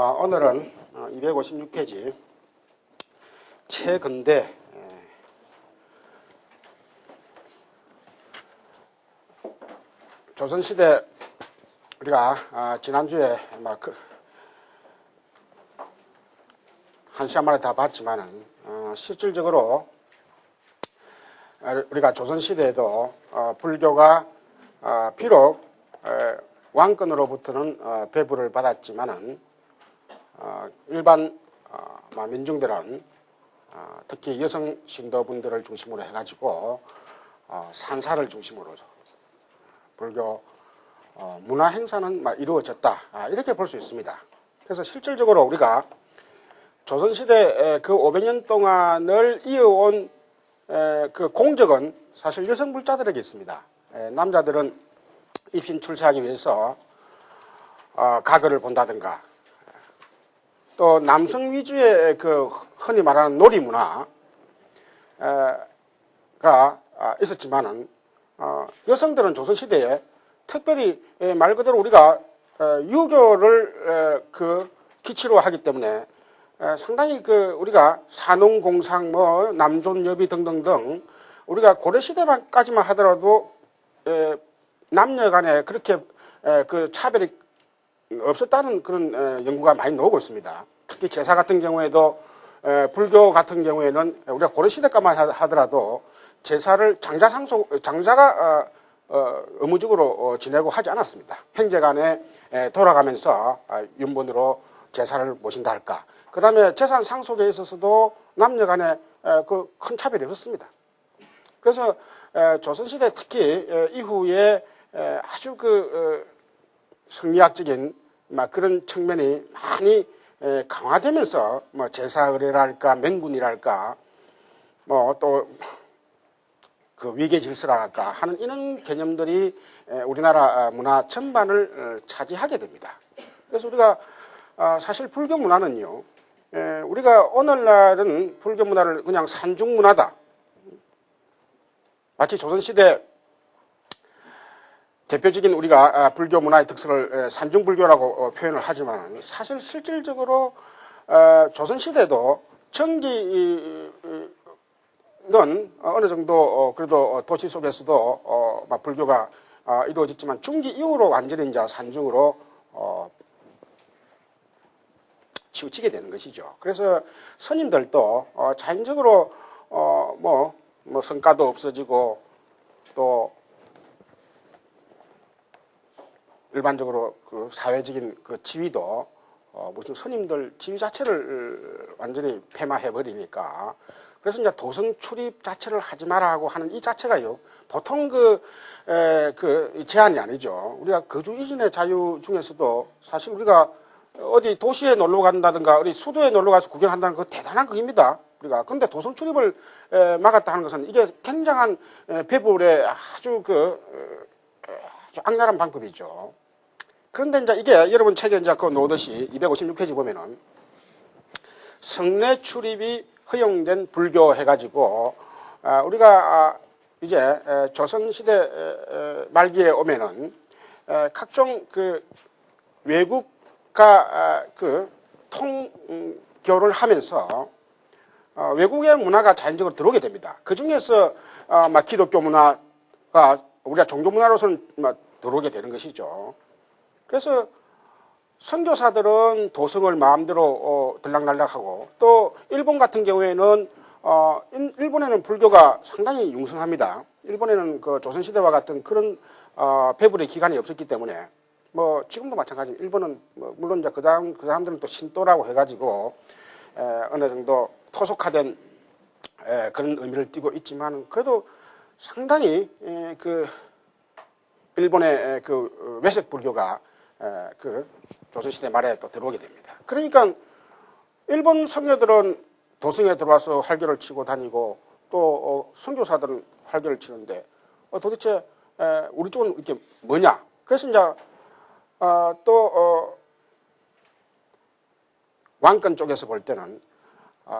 오늘은 256페이지 최근대 조선시대 우리가 지난주에 한 시간 만에 다 봤지만은 실질적으로 우리가 조선시대에도 불교가 비록 왕권으로부터는 배부를 받았지만은 일반 민중들은 특히 여성 신도분들을 중심으로 해가지고 산사를 중심으로 불교 문화 행사는 이루어졌다, 이렇게 볼 수 있습니다. 그래서 실질적으로 우리가 조선시대 그 500년 동안을 이어온 그 공적은 사실 여성 불자들에게 있습니다. 남자들은 입신 출세하기 위해서 가거를 본다든가, 또 남성 위주의 그 흔히 말하는 놀이 문화가 있었지만은 여성들은 조선시대에 특별히 말 그대로 우리가 유교를 그 기치로 하기 때문에 상당히 그 우리가 산농공상 남존여비 등등등 우리가 고려시대까지만 하더라도 남녀 간에 그렇게 그 차별이 없었다는 그런 연구가 많이 나오고 있습니다. 특히 제사 같은 경우에도 불교 같은 경우에는 우리가 고려시대까지만 하더라도 제사를 장자가 의무적으로 지내고 하지 않았습니다. 형제간에 돌아가면서 윤본으로 제사를 모신다 할까. 그 다음에 재산 상속에 있어서도 남녀간에 그 큰 차별이 없었습니다. 그래서 조선시대 특히 이후에 아주 그 성리학적인 그런 측면이 많이 강화되면서 제사 의례랄까 명분이랄까 또 그 위계 질서랄까 하는 이런 개념들이 우리나라 문화 전반을 차지하게 됩니다. 그래서 우리가 사실 불교 문화는요, 우리가 오늘날은 불교 문화를 그냥 산중 문화다, 마치 조선시대 대표적인 우리가 불교 문화의 특色을 산중불교라고 표현을 하지만 사실 실질적으로 조선시대도 정기는 어느 정도 그래도 도시 속에서도 불교가 이루어졌지만 중기 이후로 완전히 이제 산중으로 치우치게 되는 것이죠. 그래서 스님들도 자연적으로 성과도 없어지고 또 일반적으로 그 사회적인 그 지위도 무슨 스님들 지위 자체를 완전히 폐마해 버리니까, 그래서 이제 도성 출입 자체를 하지 마라 하고 하는 이 자체가요, 보통 그 제한이 아니죠. 우리가 거주 이전의 자유 중에서도 사실 우리가 어디 도시에 놀러 간다든가 어디 수도에 놀러 가서 구경한다는 거 대단한 것입니다. 우리가. 근데 도성 출입을 막았다 하는 것은 이게 굉장한 배불의 아주 아주 악랄한 방법이죠. 그런데 이제 이게 여러분 책에 이제 그 놓듯이 256페이지 보면은 성내 출입이 허용된 불교 해가지고 우리가 이제 조선시대 말기에 오면은 각종 그 외국과 그 통교를 하면서 외국의 문화가 자연적으로 들어오게 됩니다. 그 중에서 기독교 문화가 우리가 종교 문화로서는 들어오게 되는 것이죠. 그래서 선교사들은 도성을 마음대로 들락날락하고, 또 일본 같은 경우에는 일본에는 불교가 상당히 융성합니다. 일본에는 그 조선시대와 같은 그런 배불의 기간이 없었기 때문에 지금도 마찬가지. 일본은 물론 이제 그 사람들은 또 신도라고 해가지고 어느 정도 토속화된 그런 의미를 띠고 있지만, 그래도 상당히 그 일본의 그 외색 불교가 그 조선시대 말에 또 들어오게 됩니다. 그러니까 일본 성녀들은 도성에 들어와서 활교를 치고 다니고, 또 선교사들은 활교를 치는데 도대체 우리 쪽은 이게 뭐냐? 그래서 이제 또 왕권 쪽에서 볼 때는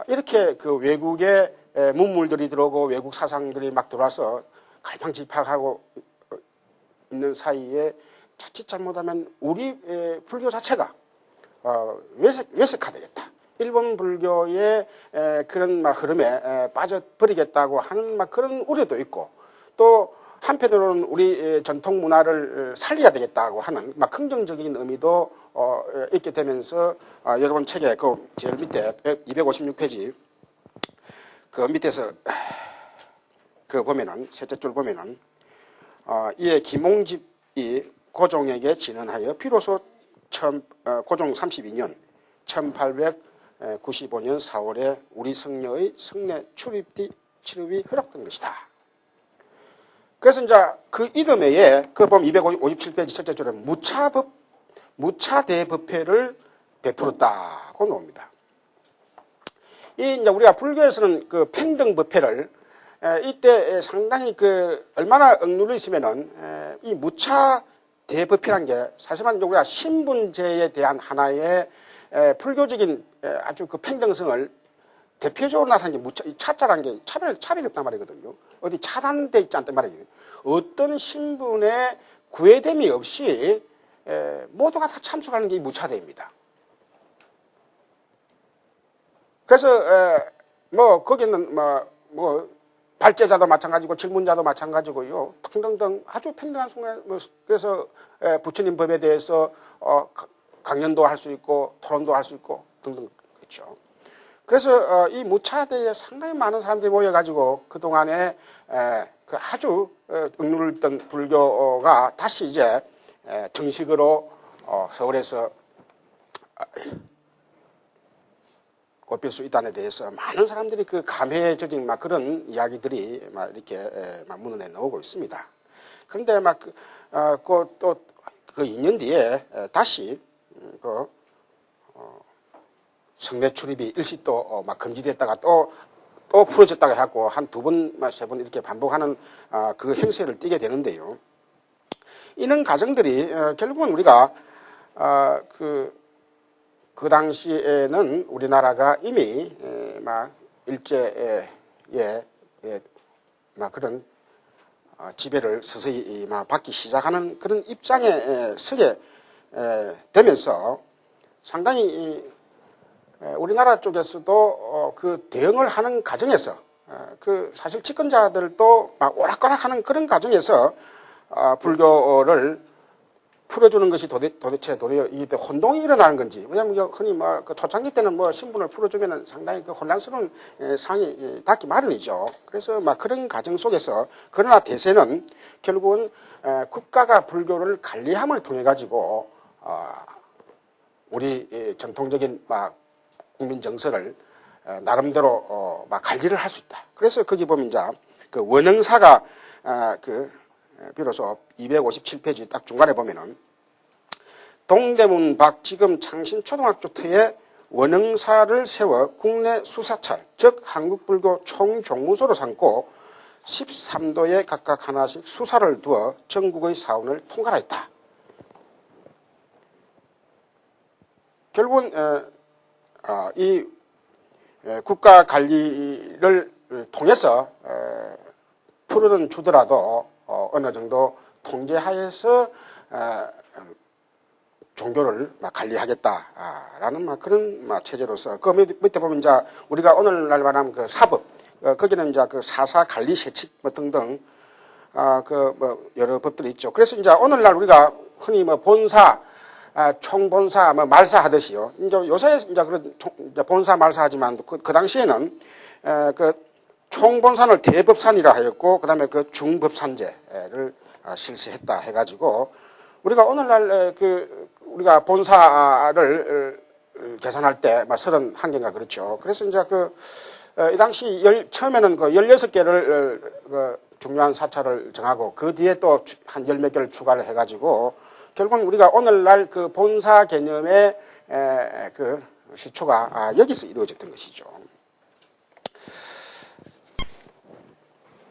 이렇게 그 외국의 문물들이 들어오고 외국 사상들이 막 들어와서 갈팡질팡하고 있는 사이에 자칫 잘못하면 우리 불교 자체가 외색화되겠다. 일본 불교의 그런 막 흐름에 빠져버리겠다고 하는 막 그런 우려도 있고, 또 한편으로는 우리 전통 문화를 살려야 되겠다고 하는 막 긍정적인 의미도 있게 되면서 여러분 책에 그 제일 밑에 256페이지 그 밑에서 그 보면은 셋째 줄 보면은 이에 김홍집이 고종에게 진언하여 비로소 고종 32년 1895년 4월에 우리 성녀의 성내 출입이 허락된 것이다. 그래서 이제 그 이듬해에 그 보면 257페이지 첫째 줄에 무차대법회를 베풀었다고 나옵니다. 이 이제 우리가 불교에서는 그 평등법회를 이때 상당히 그 얼마나 억눌려 있으면은 이 무차대법회란 게 사실은 우리가 신분제에 대한 하나의 불교적인 아주 그 평등성을 대표적으로 나타낸 게 이 차자라는 게 차별이 없단 말이거든요. 어디 차단돼 있지 않단 말이에요. 어떤 신분의 구애됨이 없이 모두가 다 참석하는 게 이 무차대입니다. 그래서 뭐 거기는 뭐 발제자도 마찬가지고 질문자도 마찬가지고요. 등등등 아주 평등한 순간 그래서 부처님 법에 대해서 강연도 할 수 있고 토론도 할 수 있고 등등 그렇죠. 그래서 이 무차대에 상당히 많은 사람들이 모여가지고 그동안에 그 아주 억눌렸던 불교가 다시 이제 정식으로 서울에서 꽃필 수 있다는 데 대해서 많은 사람들이 그 감회에 젖은 막 그런 이야기들이 막 이렇게 막 문헌에 나오고 있습니다. 그런데 막 또 그 2년 뒤에 다시 성내 출입이 일시 또 막 금지됐다가 또 풀어졌다가 해갖고 한 2번, 3번 이렇게 반복하는 그 행세를 띠게 되는데요. 이런 과정들이 결국은 우리가 그 당시에는 우리나라가 이미 막 일제에 막 그런 지배를 서서히 막 받기 시작하는 그런 입장에 서게 되면서 상당히 우리나라 쪽에서도 그 대응을 하는 과정에서 그 사실 집권자들도 막 오락가락하는 그런 과정에서 불교를 풀어주는 것이 도대체 이게 혼동이 일어나는 건지. 왜냐하면 흔히 그 초창기 때는 신분을 풀어주면 상당히 그 혼란스러운 상황이 닿기 마련이죠. 그래서 막 그런 과정 속에서 그러나 대세는 결국은 국가가 불교를 관리함을 통해 가지고 우리 전통적인 국민 정서를 나름대로 관리를 할 수 있다. 그래서 거기 보면 이제 그 원흥사가 비로소 257페이지 딱 중간에 보면은 동대문 밖 지금 창신초등학교 터에 원흥사를 세워 국내 수사찰, 즉 한국불교 총종무소로 삼고 13도에 각각 하나씩 수사를 두어 전국의 사원을 통괄하였다. 결국은 이 국가 관리를 통해서 풀어는 주더라도 어느 정도 통제하에서 종교를 관리하겠다라는 그런 체제로서 그 밑에 보면 이제 우리가 오늘날 말하면 그 사법 거기는 이제 그 사사 관리 세칙 등등 여러 법들이 있죠. 그래서 이제 오늘날 우리가 흔히 본사 총본사 말사 하듯이요. 이제 요새 이제 그런 본사 말사 하지만 그 당시에는 그 총본산을 대법산이라 하였고 그다음에 그 중법산제를 실시했다 해가지고 우리가 오늘날 우리가 본사를 계산할 때 31개인가 그렇죠. 그래서 이제 이 당시 처음에는 16개를 중요한 사찰을 정하고 그 뒤에 또 한 10몇 개를 추가를 해가지고 결국은 우리가 오늘날 그 본사 개념의 그 시초가 여기서 이루어졌던 것이죠.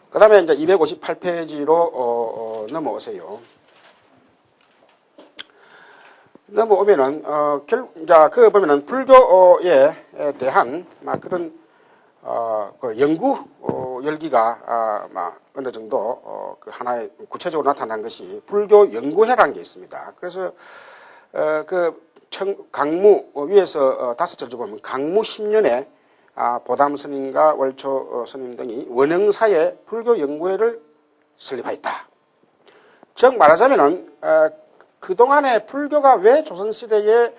그 다음에 이제 258페이지로 넘어오세요. 넘어오면은, 이제 보면은 불교에 대한 그런, 그 연구 열기가 어느 정도 그 하나의 구체적으로 나타난 것이 불교 연구회라는 게 있습니다. 그래서 그 강무 위에서 다섯 줄 보면 강무 10년에 보담 스님과 월초 스님 등이 원흥사의 불교 연구회를 설립하였다. 즉 말하자면은 그동안에 불교가 왜 조선시대에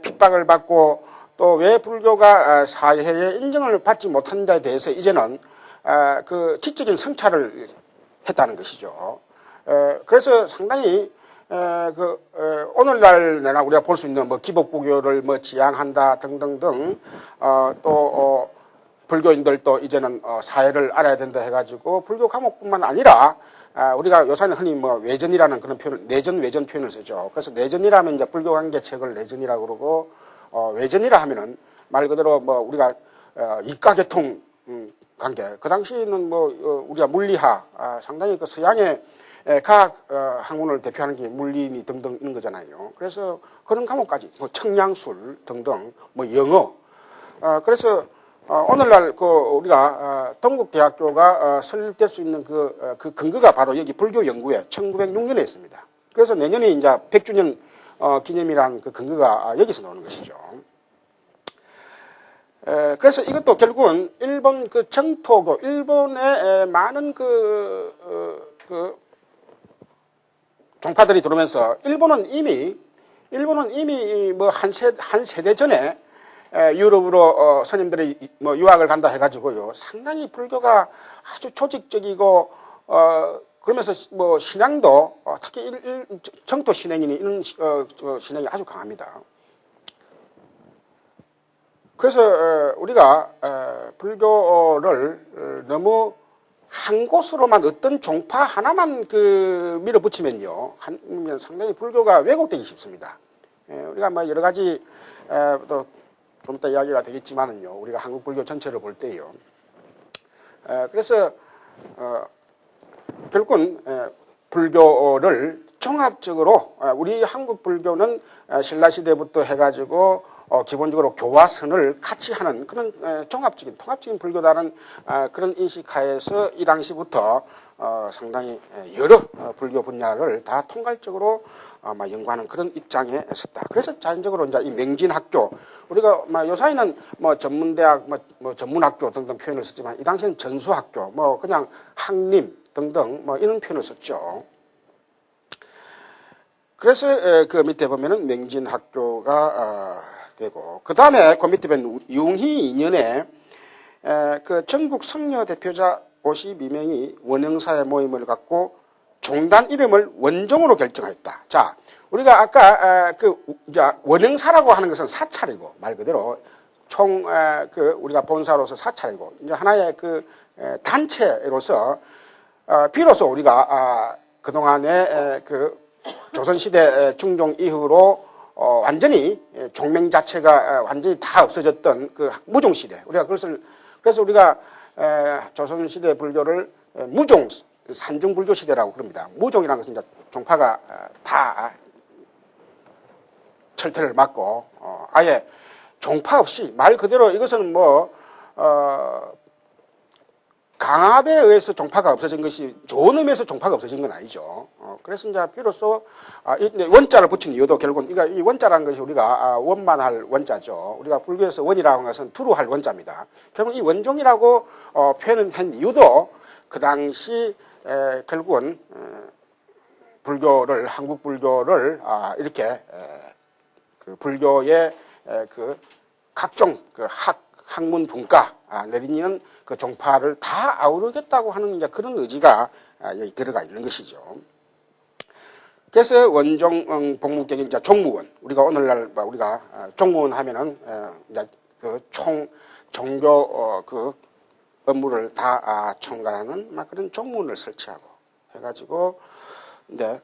핍박을 받고 또 왜 불교가 사회에 인정을 받지 못한 데 대해서 이제는 그 지적인 성찰을 했다는 것이죠. 그래서 상당히 오늘날 내가 우리가 볼 수 있는 뭐 기복부교를 뭐 지향한다 등등등 또 불교인들도 이제는 사회를 알아야 된다 해가지고 불교 과목뿐만 아니라 우리가 요새는 흔히 뭐 외전이라는 그런 표현을 내전 외전 표현을 쓰죠. 그래서 내전이라면 이제 불교 관계 책을 내전이라고 그러고 외전이라 하면은 말 그대로 뭐 우리가 이가계통 관계 그 당시에는 뭐 우리가 물리학 상당히 그 서양의 과학 학문을 대표하는 게 물리니 등등 있는 거잖아요. 그래서 그런 과목까지 뭐 청량술 등등 뭐 영어 그래서 오늘날 그 우리가 동국대학교가 설립될 수 있는 그 근거가 바로 여기 불교연구회 1906년에 있습니다. 그래서 내년에 이제 100주년 기념이라는 그 근거가 여기서 나오는 것이죠. 그래서 이것도 결국은 일본 그 정토고 일본의 많은 그 종파들이 들어오면서 일본은 이미 뭐 한 세대 전에 유럽으로 스님들이 뭐 유학을 간다 해가지고요 상당히 불교가 아주 조직적이고 그러면서 뭐 신앙도 특히 정토 신앙이니 이런 신앙이 아주 강합니다. 그래서 우리가 불교를 너무 한 곳으로만 어떤 종파 하나만 밀어붙이면요 상당히 불교가 왜곡되기 쉽습니다. 우리가 뭐 여러 가지 또 좀 이따 이야기가 되겠지만은요 우리가 한국 불교 전체를 볼 때요. 그래서 결국은 불교를 종합적으로 우리 한국 불교는 신라 시대부터 해가지고 기본적으로 교화선을 같이 하는 그런 종합적인 통합적인 불교다라는 그런 인식하에서 이 당시부터 상당히 여러 불교 분야를 다 통괄적으로 연구하는 그런 입장에 섰다. 그래서 자연적으로 이제 이 맹진학교 우리가 요사이는 뭐 전문대학 뭐 전문학교 등등 표현을 썼지만 이 당시에는 전수학교 뭐 그냥 학림 등등 뭐 이런 표현을 썼죠. 그래서 그 밑에 보면은 맹진학교가 되고 그 다음에 그 밑에 보면 융희 2년에 그 전국 성녀 대표자 52명이 원흥사의 모임을 갖고 종단 이름을 원종으로 결정하였다. 자, 우리가 아까 원흥사라고 하는 것은 사찰이고 말 그대로 총 우리가 본사로서 사찰이고 이제 하나의 그 단체로서 비로소 우리가 그동안에 그 조선시대 중종 이후로 완전히 종명 자체가 완전히 다 없어졌던 그 무종시대 우리가 그래서 우리가 조선시대 불교를 무종 산중불교 시대라고 그럽니다. 무종이라는 것은 이제 종파가 다 철퇴를 맞고 아예 종파 없이 말 그대로 이것은 뭐 강압에 의해서 종파가 없어진 것이 좋은 의미에서 종파가 없어진 건 아니죠. 그래서 이제 비로소 원자를 붙인 이유도 결국은 이 원자라는 것이 우리가 원만할 원자죠. 우리가 불교에서 원이라고 하는 것은 두루할 원자입니다. 결국 이 원종이라고 표현을 한 이유도 그 당시 결국은 불교를 한국 불교를 이렇게 그 불교의 그 각종 그 학문 분과 내리는 그 종파를 다 아우르겠다고 하는 이제 그런 의지가 여기 들어가 있는 것이죠. 그래서 원종 복무격인 이제 종무원 우리가 오늘날 우리가 종무원 하면은 이제 그 종교 그 업무를 다 총괄하는 그런 종무원을 설치하고 해가지고 이제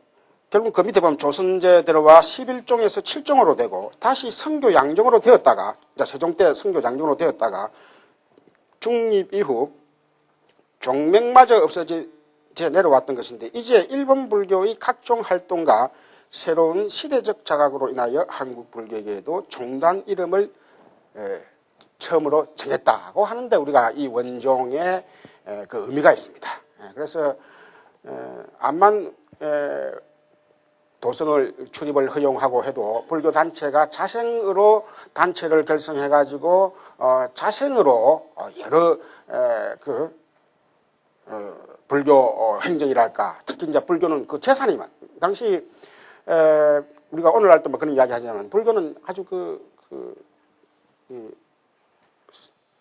결국 그 밑에 보면 조선제대로와 11종에서 7종으로 되고 다시 성교 양종으로 되었다가 이제 세종 때 성교 양종으로 되었다가 중립 이후 종명마저 없어져 내려왔던 것인데 이제 일본 불교의 각종 활동과 새로운 시대적 자각으로 인하여 한국 불교계에도 종단 이름을 처음으로 정했다고 하는데 우리가 이 원종의 그 의미가 있습니다. 그래서 암만 도성을 출입을 허용하고 해도 불교 단체가 자생으로 단체를 결성해가지고 자생으로 여러 불교 행정이랄까, 특히 이제 불교는 그 재산이 당시 우리가 오늘날도 뭐 그런 이야기하지만 불교는 아주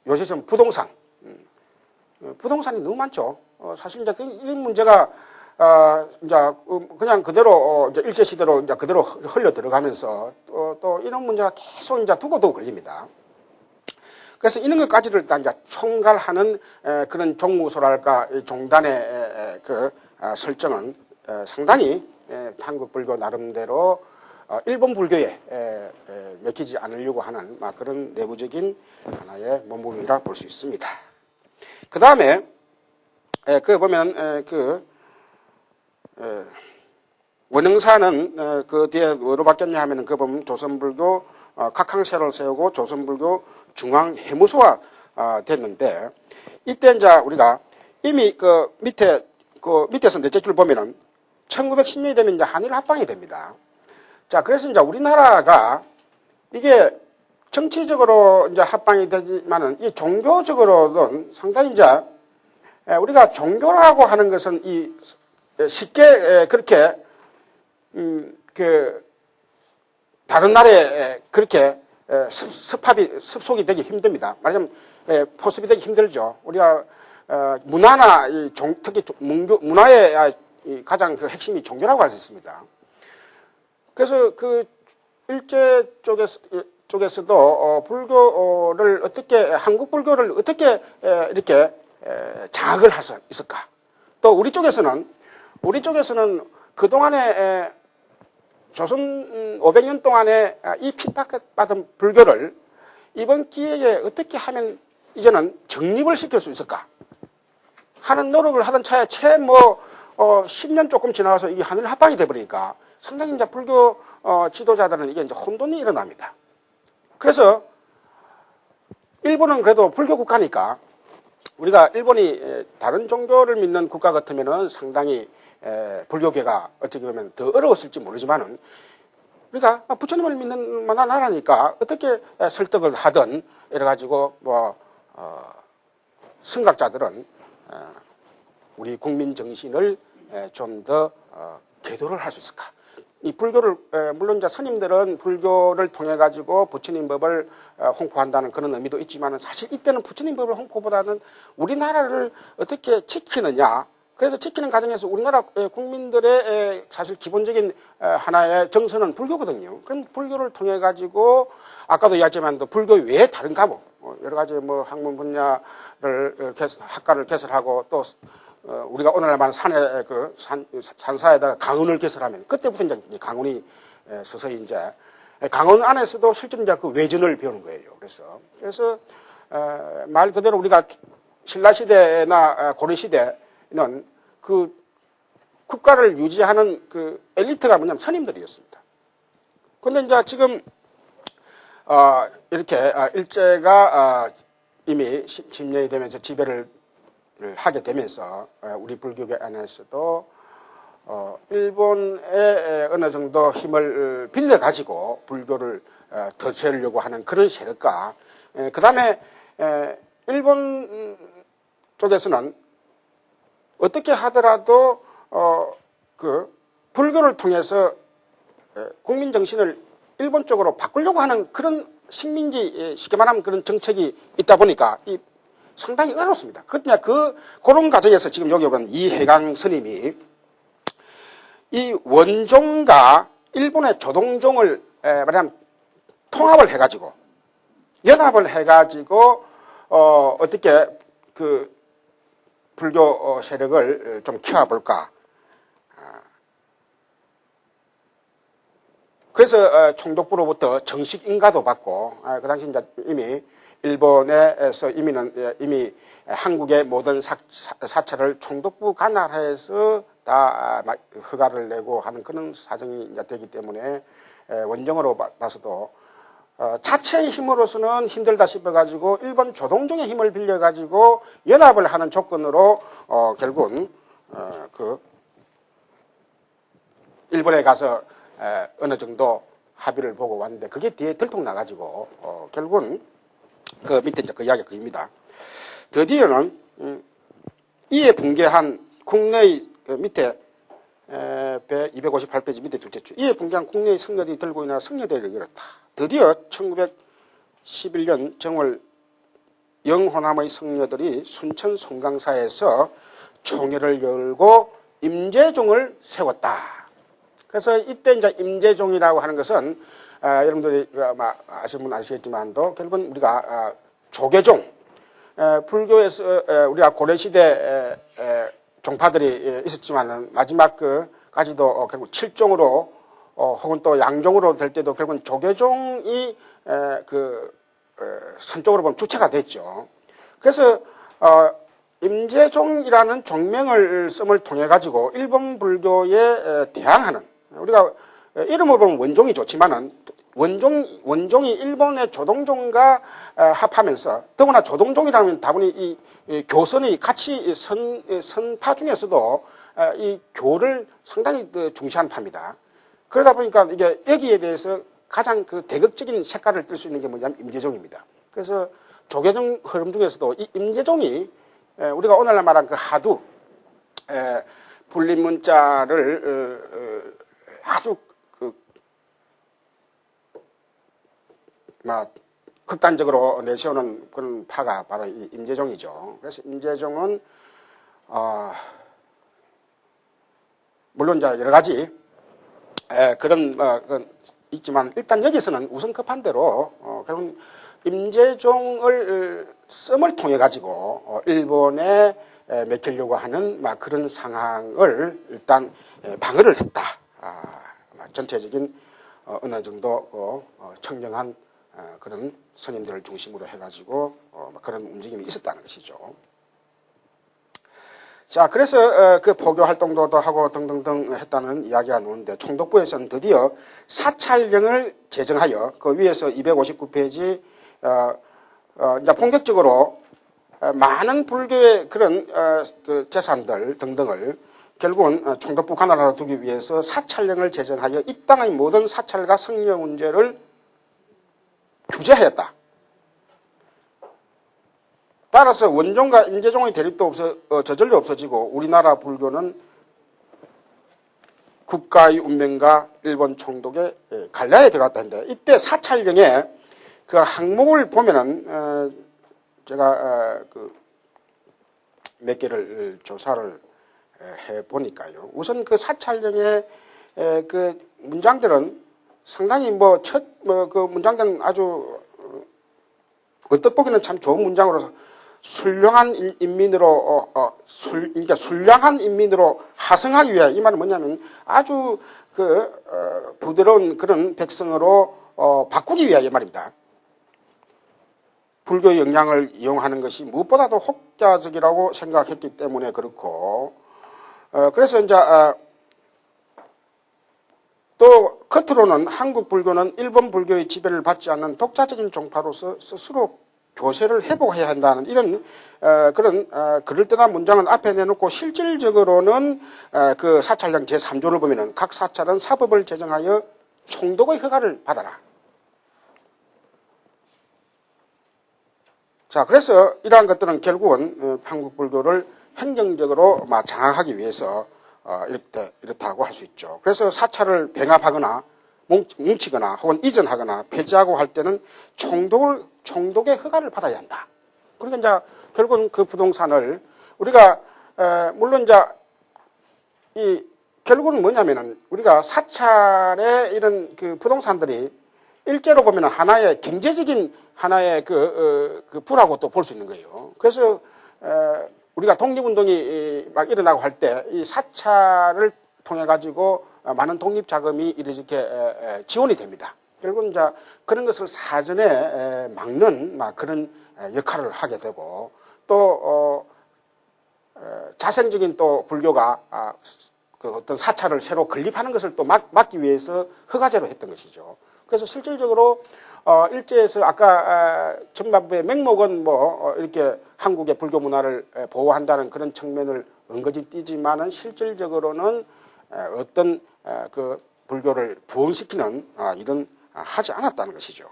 요새처럼 부동산이 너무 많죠. 사실 이제 이 문제가 이제 그냥 그대로 이제 일제 시대로 이제 그대로 흘러 들어가면서 또 이런 문제가 계속 이제 두고도 걸립니다. 그래서 이런 것까지를 다 이제 총괄하는 그런 종무소랄까 종단의 설정은 상당히 한국 불교 나름대로 일본 불교에 맡기지 않으려고 하는 그런 내부적인 하나의 몸부림이라 볼 수 있습니다. 그 다음에 보면 원흥사는 그 뒤에 뭐로 바뀌었냐 하면은 보면 조선불교 각항세를 세우고 조선불교 중앙해무소가 됐는데, 이때 이제 우리가 이미 밑에서 넷째 줄 보면은 1910년이 되면 이제 한일 합방이 됩니다. 자, 그래서 이제 우리나라가 이게 정치적으로 이제 합방이 되지만은 이 종교적으로는 상당히 이제 우리가 종교라고 하는 것은 쉽게 그렇게 다른 나라에 그렇게 습속이 되기 힘듭니다. 말하자면 포섭이 되기 힘들죠. 우리가 문화나 특히 문화의 가장 핵심이 종교라고 할 수 있습니다. 그래서 일제 쪽에서도 불교를 한국 불교를 어떻게 이렇게 장악을 할 수 있을까? 또 우리 쪽에서는 그동안에 조선 500년 동안에 이 핍박받은 불교를 이번 기회에 어떻게 하면 이제는 정립을 시킬 수 있을까 하는 노력을 하던 차에 10년 조금 지나가서 이게 하늘 합방이 돼버리니까 상당히 이제 불교 지도자들은 이게 이제 혼돈이 일어납니다. 그래서 일본은 그래도 불교 국가니까 우리가 일본이 다른 종교를 믿는 국가 같으면은 상당히 불교계가 어떻게 보면 더 어려웠을지 모르지만은 우리가 부처님을 믿는 만한 나라니까 어떻게 설득을 하든 이래가지고 선각자들은 우리 국민 정신을 좀 더 계도를 할 수 있을까? 이 불교를 물론 이제 스님들은 불교를 통해 가지고 부처님 법을 홍보한다는 그런 의미도 있지만은 사실 이때는 부처님 법을 홍보보다는 우리나라를 어떻게 지키느냐. 그래서 지키는 과정에서 우리나라 국민들의 사실 기본적인 하나의 정서는 불교거든요. 그럼 불교를 통해 가지고 아까도 이야기했지만 불교 외에 다른 과목 여러 가지 학문 분야를 학과를 개설하고 또 우리가 오늘날 말하는 산사에다가 강원을 개설하면 그때부터 이제 강원이 서서히 이제 강원 안에서도 실제로 이제 그 외전을 배우는 거예요. 그래서 말 그대로 우리가 신라 시대나 고려 시대는 그 국가를 유지하는 그 엘리트가 뭐냐면 스님들이었습니다. 그런데 이제 지금 이렇게 일제가 이미 10년이 되면서 지배를 하게 되면서 우리 불교계 안에서도 일본에 어느 정도 힘을 빌려 가지고 불교를 더 세우려고 하는 그런 세력과 그 다음에 일본 쪽에서는 어떻게 하더라도 불교를 통해서 국민 정신을 일본 쪽으로 바꾸려고 하는 그런 식민지 쉽게 말하면 그런 정책이 있다 보니까 상당히 어렵습니다. 그런 과정에서 지금 여기 보면 이해강 스님이 이 원종과 일본의 조동종을 말하자면 통합을 해가지고 연합을 해가지고 어떻게 불교 세력을 좀 키워볼까. 그래서 총독부로부터 정식 인가도 받고 그 당시 이제 이미 일본에서 이미 한국의 모든 사찰을 총독부 관할해서 다 허가를 내고 하는 그런 사정이 이제 되기 때문에 원정으로 봐서도 자체의 힘으로서는 힘들다 싶어가지고 일본 조동종의 힘을 빌려가지고 연합을 하는 조건으로 결국은 일본에 가서 어느 정도 합의를 보고 왔는데 그게 뒤에 들통나가지고 결국은 그 밑에 이제 그 이야기가 그입니다. 드디어는 이에 붕괴한 국내의 밑에 258페이지 밑에 둘째 줄 이에 붕괴한 국내의 성녀들이 들고 일어나 성녀대회를 열었다. 드디어 1911년 정월 영호남의 성녀들이 순천 송강사에서 총회를 열고 임재종을 세웠다. 그래서 이때 이제 임재종이라고 하는 것은 여러분들이 아마 아시는 분 아시겠지만도 결국은 우리가 조계종 불교에서 우리가 고려시대 종파들이 있었지만은 마지막 그까지도 결국 칠종으로 혹은 또 양종으로 될 때도 결국은 조계종이 선쪽으로 보면 주체가 됐죠. 그래서 임재종이라는 종명을 씀을 통해 가지고 일본 불교에 대항하는 우리가 이름을 보면 원종이 좋지만은 원종이 일본의 조동종과 합하면서 더구나 조동종이라면 다분히 이 교선의 가치 선파 중에서도 이 교를 상당히 중시한 파입니다. 그러다 보니까 이게 여기에 대해서 가장 그 대극적인 색깔을 띨 수 있는 게 뭐냐면 임재종입니다. 그래서 조계종 흐름 중에서도 이 임재종이 우리가 오늘날 말한 그 하두 불림 문자를 아주 극단적으로 내세우는 그런 파가 바로 이 임재종이죠. 그래서 임재종은 물론 이제 여러 가지 그런 있지만 일단 여기서는 우선 급한 대로 결국 임재종을 썸을 통해 가지고 일본에 맡기려고 하는 그런 상황을 일단 방어를 했다. 전체적인 어느 정도 청정한 그런 스님들을 중심으로 해가지고 그런 움직임이 있었다는 것이죠. 자, 그래서 그 포교 활동도 하고 등등등 했다는 이야기가 나오는데 총독부에서는 드디어 사찰령을 제정하여 그 위에서 259페이지 이제 본격적으로 많은 불교의 그런 그 재산들 등등을 결국은 총독부 관할하러 두기 위해서 사찰령을 제정하여 이 땅의 모든 사찰과 성녀 문제를 규제하였다. 따라서 원종과 임재종의 대립도 저절로 없어지고 우리나라 불교는 국가의 운명과 일본 총독의 갈라에 들어갔다 했는데 이때 사찰령의 그 항목을 보면은 제가 몇 개를 조사를 해 보니까요. 우선 그 사찰령의 그 문장들은 상당히 그 문장들은 아주 어떻게 보기는 참 좋은 문장으로서 순량한 인민으로 그러니까 순량한 인민으로 하승하기 위해 이 말은 뭐냐면 아주 부드러운 그런 백성으로 바꾸기 위해 이 말입니다. 불교의 영향을 이용하는 것이 무엇보다도 혹자적이라고 생각했기 때문에 그렇고 그래서 이제 또 겉으로는 한국 불교는 일본 불교의 지배를 받지 않는 독자적인 종파로서 스스로 교세를 회복해야 한다는 이런 그런 그럴듯한 문장은 앞에 내놓고 실질적으로는 그 사찰령 제3조를 보면은 각 사찰은 사법을 제정하여 총독의 허가를 받아라. 자, 그래서 이러한 것들은 결국은 한국 불교를 행정적으로 장악하기 위해서 이렇다고 할 수 있죠. 그래서 사찰을 병합하거나 뭉치거나 혹은 이전하거나 폐지하고 할 때는 총독의 허가를 받아야 한다. 그러니까 이제 결국은 그 부동산을 우리가 물론 이제 결국은 뭐냐면은 우리가 사찰의 이런 그 부동산들이 일제로 보면은 하나의 경제적인 하나의 그 부라고 또 볼 수 있는 거예요. 그래서 우리가 독립운동이 막 일어나고 할 때 이 사찰을 통해 가지고 많은 독립 자금이 이렇게 지원이 됩니다. 결국은 이제 그런 것을 사전에 막는 그런 역할을 하게 되고 또 자생적인 또 불교가 그 어떤 사찰을 새로 건립하는 것을 또 막기 위해서 허가제로 했던 것이죠. 그래서 실질적으로 일제에서 아까 전반부의 맹목은 이렇게 한국의 불교 문화를 보호한다는 그런 측면을 은거지 띄지만은 실질적으로는 어떤 그 불교를 부흥시키는 일은 하지 않았다는 것이죠.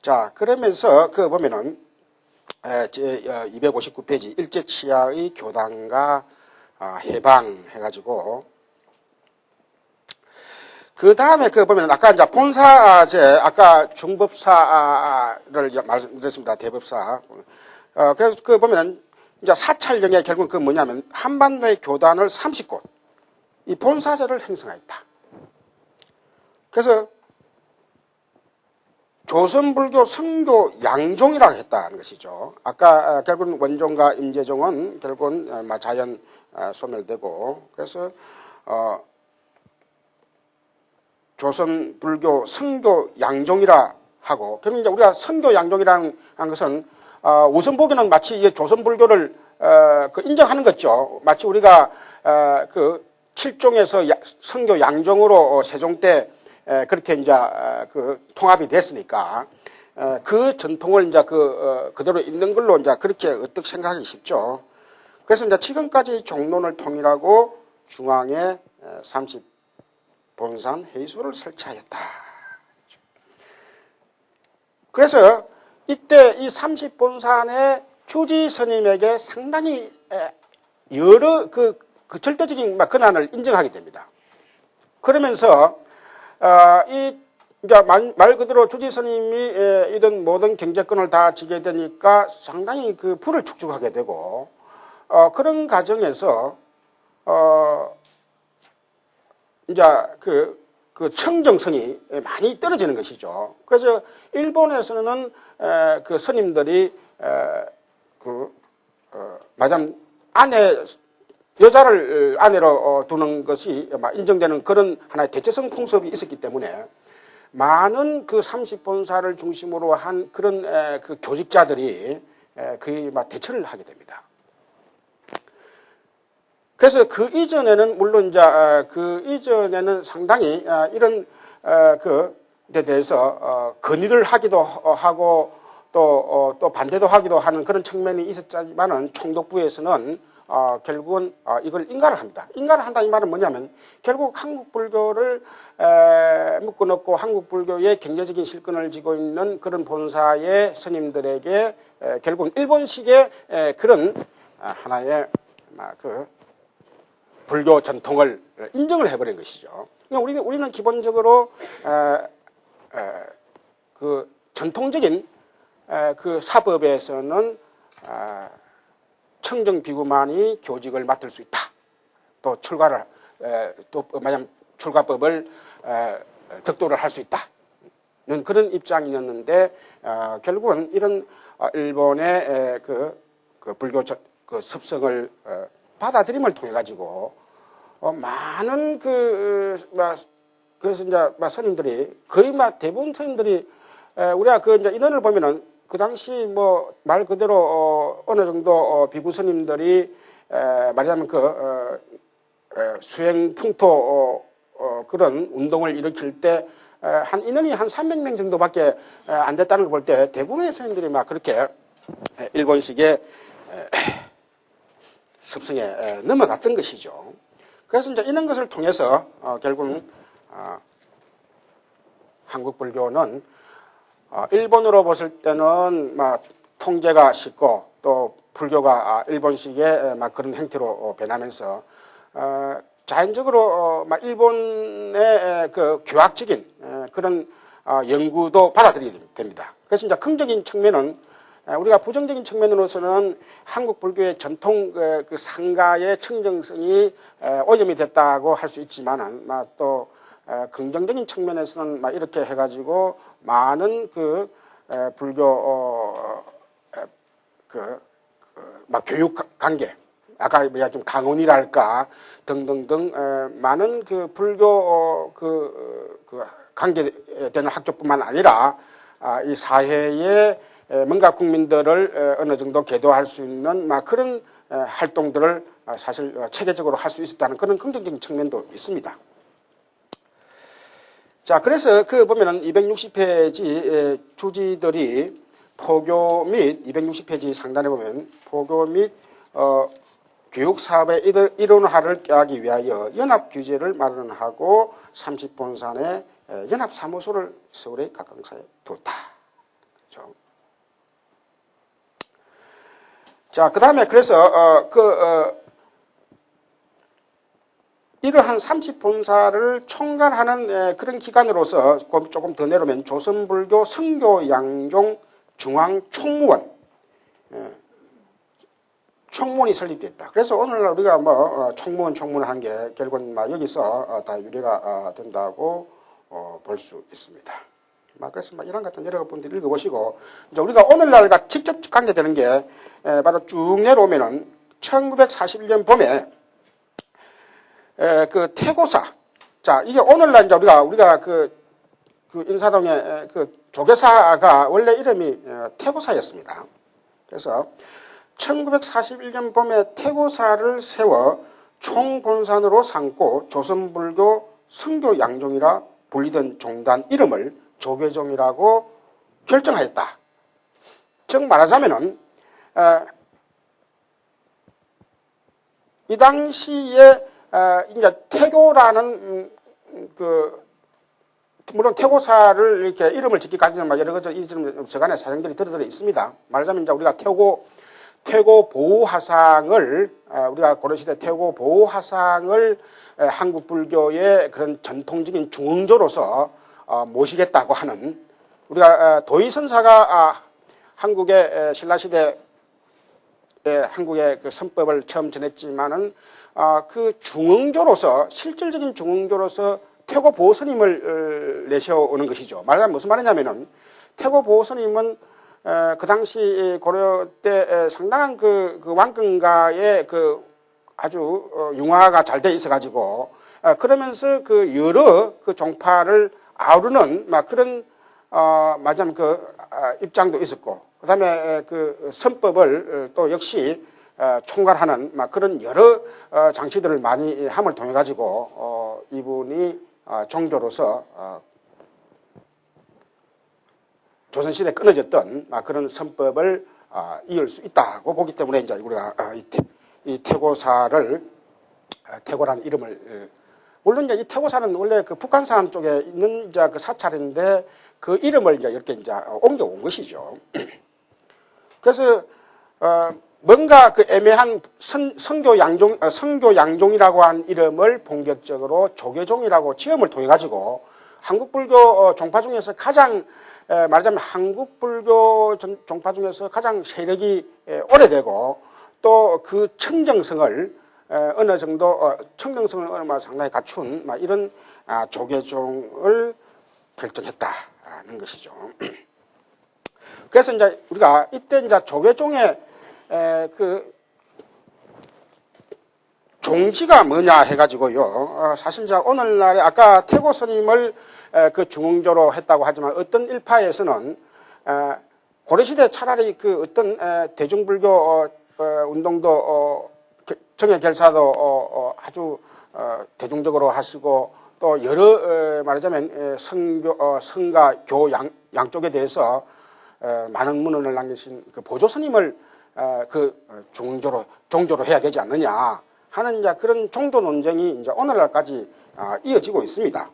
자, 그러면서 보면은 259페이지 일제치하의 교단과 해방 해가지고 그 다음에 보면 아까 이제 본사제 아까 중법사를 말씀드렸습니다. 대법사. 그래서 보면은 이제 사찰령에 결국 뭐냐면 한반도의 교단을 30곳 이 본사제를 행성하였다. 그래서 조선불교 성교 양종이라고 했다는 것이죠. 아까 결국은 원종과 임재종은 결국은 자연 소멸되고 그래서 조선불교 성교 양종이라 하고 그럼 이제 우리가 성교 양종이라는 것은 우선 보기는 마치 조선불교를 인정하는 거죠. 마치 우리가 칠종에서 성교 양종으로 세종 때 그렇게 이제 통합이 됐으니까 그 전통을 이제 그대로 있는 걸로 이제 그렇게 어떻게 생각하기 쉽죠. 그래서 이제 지금까지 종론을 통일하고 중앙에 30본산 회의소를 설치하였다. 그래서 이때 이 30본산의 주지 스님에게 상당히 여러 절대적인 권한을 인정하게 됩니다. 그러면서 이제 말 그대로 주지 스님이 이런 모든 경제권을 다 지게 되니까 상당히 부를 축적하게 되고 그런 과정에서 이제 청정성이 많이 떨어지는 것이죠. 그래서 일본에서는 스님들이 마침 여자를 아내로 두는 것이 인정되는 그런 하나의 대체성 풍습이 있었기 때문에 많은 30본사를 중심으로 한 그런 교직자들이 거의 대처를 하게 됩니다. 그래서 그 이전에는 물론 이제 이전에는 상당히 이런 데 대해서 건의를 하기도 하고 또 반대도 하기도 하는 그런 측면이 있었지만은 총독부에서는 결국은 이걸 인가를 합니다. 인가를 한다 이 말은 뭐냐면 결국 한국 불교를 묶어놓고 한국 불교의 경제적인 실권을 쥐고 있는 그런 본사의 스님들에게 결국 일본식의 그런 하나의 불교 전통을 인정을 해버린 것이죠. 우리는 기본적으로 전통적인 사법에서는 청정비구만이 교직을 맡을 수 있다. 또 만약 출가법을 득도를 할 수 있다는 그런 입장이었는데 결국은 이런 일본의 불교 습성을 받아들임을 통해 가지고 많은 그래서 이제 스님들이 거의 대부분 스님들이 우리가 이제 인원을 보면은 그 당시 말 그대로 어느 정도 비구 스님들이 말하자면 수행 풍토 그런 운동을 일으킬 때 한 인원이 한 300명 정도밖에 안 됐다는 걸 볼 때 대부분의 스님들이 그렇게 일본식의 습성에 넘어갔던 것이죠. 그래서 이제 이런 것을 통해서 결국은 한국 불교는 일본으로 봤을 때는 통제가 쉽고 또 불교가 일본식의 그런 행태로 변하면서 자연적으로 일본의 교학적인 그런 연구도 받아들이게 됩니다. 그래서 이제 긍정적인 측면은 우리가 부정적인 측면으로서는 한국 불교의 전통 상가의 청정성이 오염이 됐다고 할 수 있지만은 또 긍정적인 측면에서는 이렇게 해가지고 많은 불교 교육 관계, 아까 우리가 좀 강원이랄까 등등등 많은 불교 관계되는 학교뿐만 아니라 이 사회의 뭔가 국민들을 어느 정도 계도할 수 있는 그런 활동들을 사실 체계적으로 할 수 있었다는 그런 긍정적인 측면도 있습니다. 자, 그래서 보면은 260페이지 주지들이 포교 및 260페이지 상단에 보면 포교 및 교육 사업의 일원화를 꾀하기 위하여 연합 규제를 마련하고 30본산에 연합 사무소를 서울의 각광사에 두었다. 그렇죠? 자, 그다음에 그래서 이러한 30본사를 총괄하는 그런 기관으로서 조금 더 내려오면 조선불교 성교양종 중앙총무원 총무원이 설립됐다. 그래서 오늘날 우리가 총무원을 한 게 결국은 여기서 다 유래가 된다고 볼 수 있습니다. 그래서 이런 같은 여러 분들이 읽어보시고, 이제 우리가 오늘날과 직접 관계되는 게 바로 쭉 내려오면은 1941년 봄에 그 태고사, 자 이게 오늘날 이제 우리가 그 인사동의 그 조계사가 원래 이름이 태고사였습니다. 그래서 1941년 봄에 태고사를 세워 총본산으로 삼고 조선불교 성교양종이라 불리던 종단 이름을 조계종이라고 결정하였다. 즉 말하자면은 이 당시에 이제 태교라는 물론 태고사를 이렇게 이름을 짓기까지는 여러 가지 이름 저간에 사정들이 들어 있습니다. 말하자면 이제 우리가 태고 보호화상을 우리가 고려시대 태고 보호화상을 한국 불교의 그런 전통적인 중흥조로서 모시겠다고 하는, 우리가 도의선사가 한국의 신라시대 한국의 그 선법을 처음 전했지만은 그 중흥조로서 실질적인 중흥조로서 태고 보호스님을 내세우는 것이죠. 말하자면 무슨 말이냐면은 태고 보호스님은 그 당시 고려 때 상당한 그 왕권가의 그 아주 융화가 잘 돼 있어가지고 그러면서 그 여러 그 종파를 아우르는 그런 말하자면 입장도 있었고, 그다음에 그 선법을 또 역시 총괄하는 그런 여러 장치들을 많이 함을 통해 가지고 이분이 종조로서 조선시대에 끊어졌던 그런 선법을 이을 수 있다고 보기 때문에 이제 우리가 이 태고사를 태고라는 이름을, 물론 이제 이 태고사는 원래 그 북한산 쪽에 있는 이제 그 사찰인데 그 이름을 이제 이렇게 이제 옮겨온 것이죠. 그래서 뭔가 그 애매한 성교양종이라고 한 이름을 본격적으로 조계종이라고 지음을 통해 가지고 한국불교 종파 중에서 가장 말하자면 한국불교 종파 중에서 가장 세력이 오래되고 또 그 청정성을 어느 정도 청정성을 상당히 갖춘 이런 조계종을 결정했다는 것이죠. 그래서 이제 우리가 이때 이제 조계종의 그 종지가 뭐냐 해가지고요. 사실 이제 오늘날에 아까 태고 스님을 그 중흥조로 했다고 하지만 어떤 일파에서는 고려시대 차라리 그 어떤 대중불교 운동도 정예결사도 아주 대중적으로 하시고 또 여러 말하자면 성가 교 양쪽에 대해서 많은 문헌을 남기신 그 보조 스님을 그 종조로 해야 되지 않느냐 하는 이제 그런 종조 논쟁이 이제 오늘날까지 이어지고 있습니다.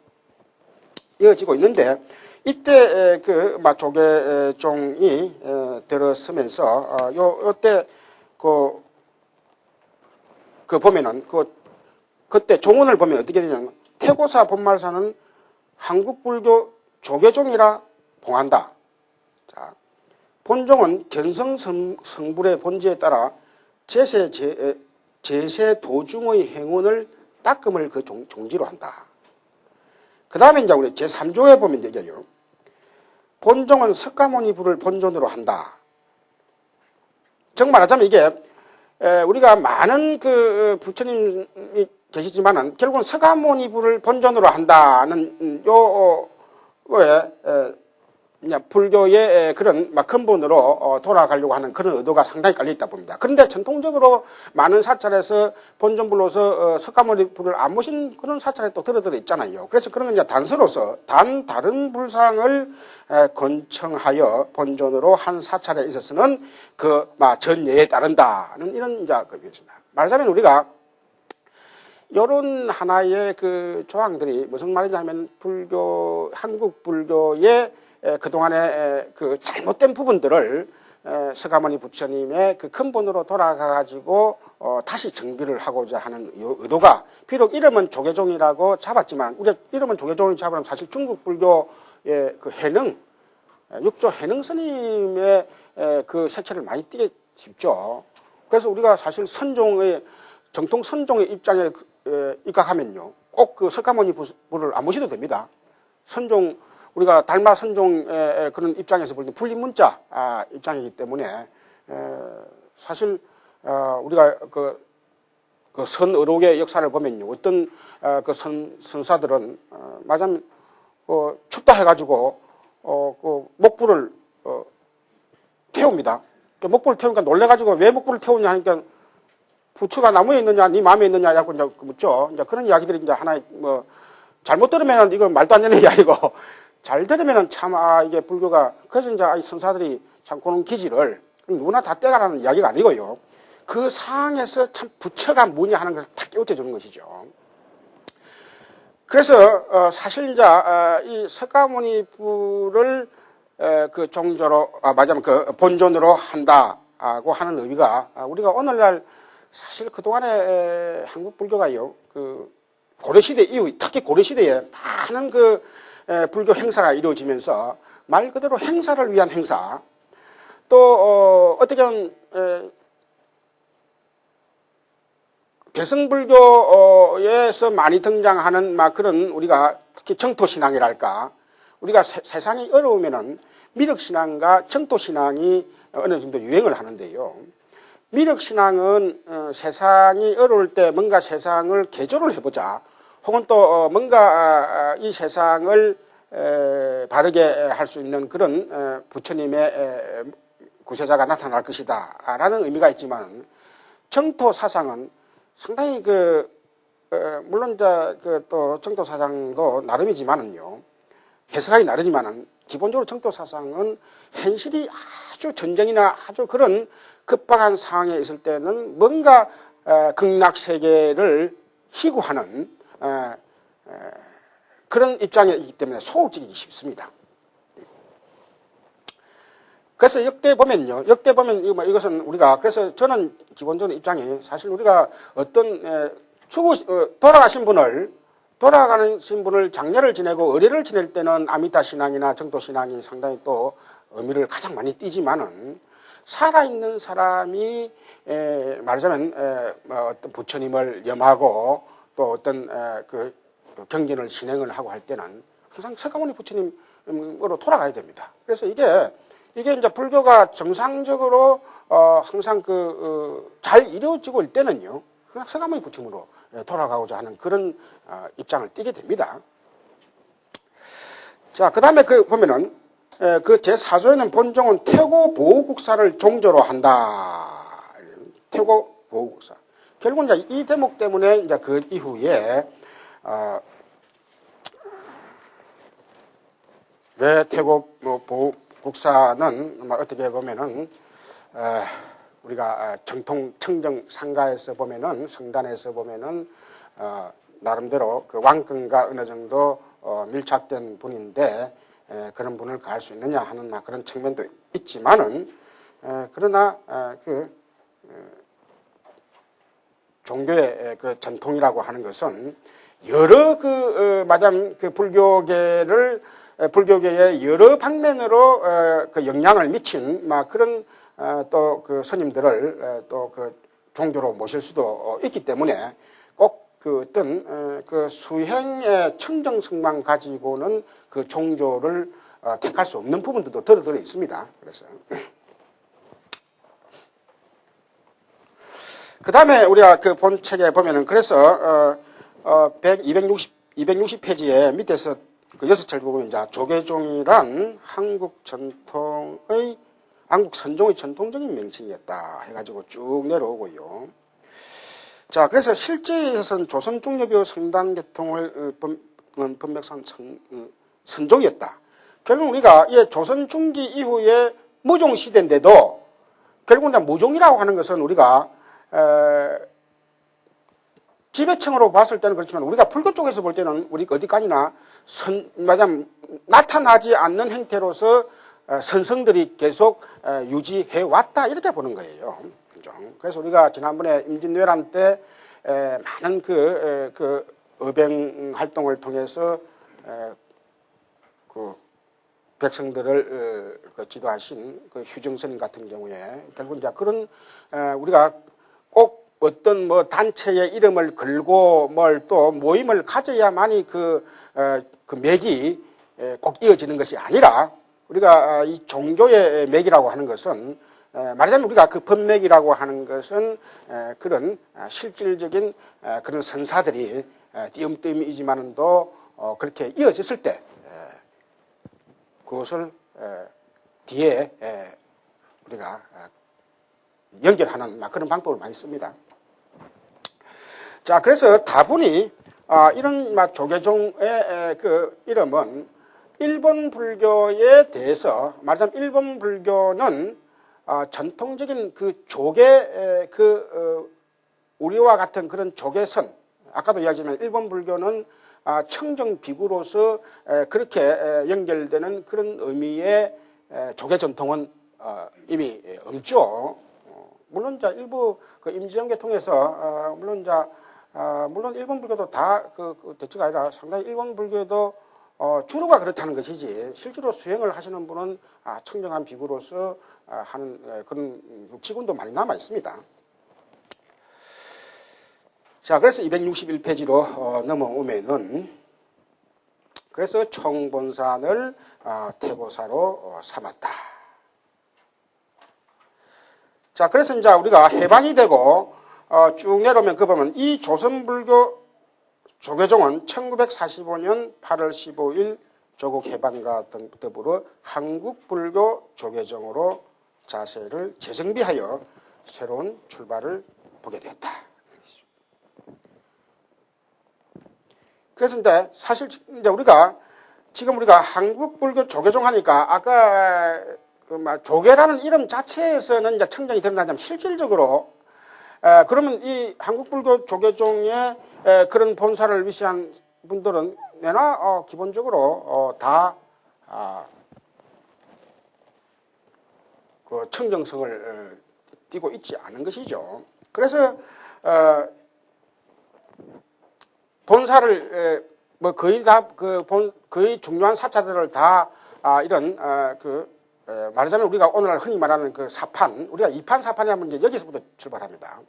이어지고 있는데 이때 그 조계종이 들어서면서 요때 그 보면은 그때 종언을 보면 어떻게 되냐면 태고사 본말사는 한국불교 조계종이라 봉한다. 자, 본종은 견성 성불의 본지에 따라 제세 도중의 행운을 닦음을 그 종지로 한다. 그 다음에 이제 우리 제3조에 보면 얘기해요. 본종은 석가모니 불을 본존으로 한다. 정 말하자면 이게 우리가 많은 그 부처님이 계시지만은 결국은 석가모니 불을 본존으로 한다는 요거에 불교의 그런 근본으로 돌아가려고 하는 그런 의도가 상당히 깔려 있다 봅니다. 그런데 전통적으로 많은 사찰에서 본존불로서 석가모니 불을 안 모신 그런 사찰에 또 들어들어 있잖아요. 그래서 그런 건 이제 단서로서 다른 불상을 권청하여 본존으로 한 사찰에 있어서는 그 전예에 따른다는 이런 이제 그 있습니다. 말하자면 우리가 이런 하나의 그 조항들이 무슨 말이냐면 한국 불교의 그동안의 그 잘못된 부분들을 서가모니 부처님의 그 근본으로 돌아가가지고 다시 정비를 하고자 하는 의도가, 비록 이름은 조계종이라고 잡았지만, 우리가 이름은 조계종이 잡으면 사실 중국 불교의 그 해능, 육조 해능 스님의 그 색채를 많이 띠게 싶죠. 그래서 우리가 사실 정통 선종의 입장에 입각하면요, 꼭 그 석가모니 부를 안 모셔도 됩니다. 선종, 우리가 달마 선종의 그런 입장에서 볼 때 불림문자 입장이기 때문에 사실 우리가 그 선의록의 역사를 보면요, 어떤 그 선사들은 말하자면 춥다 해가지고 그 목불을 태웁니다. 목불을 태우니까 놀래가지고 왜 목불을 태우냐 하니까 부처가 나무에 있느냐, 네 마음에 있느냐, 라고 이제 묻죠. 이제 그런 이야기들이 이제 하나의 잘못 들으면 이건 말도 안 되는 이야기고, 잘 들으면 참, 이게 불교가, 그래서 이제 이 선사들이 참 그런 기질을 누구나 다 떼가라는 이야기가 아니고요. 그 상황에서 참 부처가 뭐냐 하는 것을 탁 깨우쳐 주는 것이죠. 그래서, 사실 이제, 이 석가모니 부를 그 종조로, 맞아면 그 본존으로 한다고 하는 의미가, 우리가 오늘날 사실 그동안에 한국 불교가요, 그 고려시대 이후, 특히 고려시대에 많은 그 불교 행사가 이루어지면서 말 그대로 행사를 위한 행사, 또 어떻게 보면 개성불교에서 많이 등장하는 막 그런 우리가 특히 정토신앙이랄까, 우리가 세상이 어려우면은 미륵신앙과 정토신앙이 어느 정도 유행을 하는데요. 미륵신앙은 세상이 어려울 때 뭔가 세상을 개조를 해보자, 혹은 또 뭔가 이 세상을 바르게 할 수 있는 그런 부처님의 구세자가 나타날 것이다 라는 의미가 있지만, 정토사상은 상당히 물론 또 정토사상도 나름이지만은요, 해석하기 나름이지만은 기본적으로 정토사상은 현실이 아주 전쟁이나 아주 그런 급박한 상황에 있을 때는 뭔가 극락세계를 희구하는 그런 입장에 있기 때문에 소극적이기 쉽습니다. 그래서 역대 보면 이것은 우리가, 그래서 저는 기본적인 입장이, 사실 우리가 어떤 돌아가신 분을 장례를 지내고 의례를 지낼 때는 아미타 신앙이나 정토 신앙이 상당히 또 의미를 가장 많이 띠지만은, 살아있는 사람이 말하자면 어떤 부처님을 염하고 또 어떤 그 경전을 진행을 하고 할 때는 항상 석가모니 부처님으로 돌아가야 됩니다. 그래서 이게 이제 불교가 정상적으로 항상 잘 이루어지고 일 때는요, 항상 석가모니 부처님으로 돌아가고자 하는 그런 입장을 띠게 됩니다. 자, 그 다음에 보면은 그 제4조에는 본종은 태고 보호국사를 종조로 한다. 태고 보호국사. 결국 이제 이 대목 때문에 이제 그 이후에 왜 태고 보호국사는 어떻게 보면은 우리가 정통 청정 상가에서 보면은, 성단에서 보면은 나름대로 그 왕권과 어느 정도 밀착된 분인데 그런 분을 가할 수 있느냐 하는 그런 측면도 있지만은, 그러나 종교의 그 전통이라고 하는 것은 여러 불교계의 여러 방면으로 그 영향을 미친 그런 또 그 스님들을 또 그 종교로 모실 수도 있기 때문에, 꼭 그 어떤 그 수행의 청정성만 가지고는 그 종조를 택할 수 없는 부분들도 들어 있습니다. 그래서 그 다음에 우리가 그 본 책에 보면은, 그래서 260페이지에 밑에서 그 6절 보면 이제 조계종이란 한국 선종의 전통적인 명칭이었다 해가지고 쭉 내려오고요. 자, 그래서 실제에 있어서는 조선 중엽교 성단계통을 법맥상 선종이었다. 결국 우리가 이 조선 중기 이후에 무종 시대인데도, 결국 무종이라고 하는 것은 우리가 지배층으로 봤을 때는 그렇지만 우리가 불교 쪽에서 볼 때는 우리 어디까지나 말하자면 나타나지 않는 행태로서 선성들이 계속 유지해 왔다 이렇게 보는 거예요. 그래서 우리가 지난번에 임진왜란 때 많은 그 의병 활동을 통해서 그 백성들을 지도하신 그 휴정스님 같은 경우에 결국 이제 그런 우리가 꼭 어떤 뭐 단체의 이름을 걸고 뭘 또 모임을 가져야만이 그 맥이 꼭 이어지는 것이 아니라 우리가 이 종교의 맥이라고 하는 것은 말하자면 우리가 그 법맥이라고 하는 것은 그런 실질적인 그런 선사들이 띄엄띄엄이지만도 그렇게 이어졌을 때 그것을 뒤에 우리가 연결하는 그런 방법을 많이 씁니다. 자, 그래서 다분히 이런 조계종의 그 이름은 일본 불교에 대해서 말하자면 일본 불교는 전통적인 그 조계 우리와 같은 그런 조계선 아까도 이야기했지만 일본 불교는 청정 비구로서 그렇게 연결되는 그런 의미의 조계 전통은 이미 없죠. 물론 이제 일부 그 임시정계 통해서 물론 일본 불교도 다 대체가 아니라 상당히 일본 불교도 주로가 그렇다는 것이지 실제로 수행을 하시는 분은 청정한 비구로서 하는 그런 지금도 많이 남아 있습니다. 자, 그래서 261페이지로 넘어오면은 그래서 청본산을 태고사로 삼았다. 자, 그래서 이제 우리가 해방이 되고 쭉 내려오면 그 보면 이 조선불교 조계종은 1945년 8월 15일 조국 해방과 더불어 한국불교 조계종으로 자세를 재정비하여 새로운 출발을 보게 되었다. 그래서 이제 사실 이제 지금 우리가 한국불교 조계종 하니까 아까 조계라는 이름 자체에서는 이제 청정이 된다면 실질적으로 그러면 이 한국불교 조계종의 그런 본사를 위시한 분들은 내나 기본적으로 다 그 청정성을 띠고 있지 않은 것이죠. 그래서 본사를 뭐 거의 다 거의 중요한 사찰들을 다 이런 말하자면 우리가 오늘날 흔히 말하는 그 사판, 우리가 이판 사판이 하면 이제 여기서부터 출발합니다.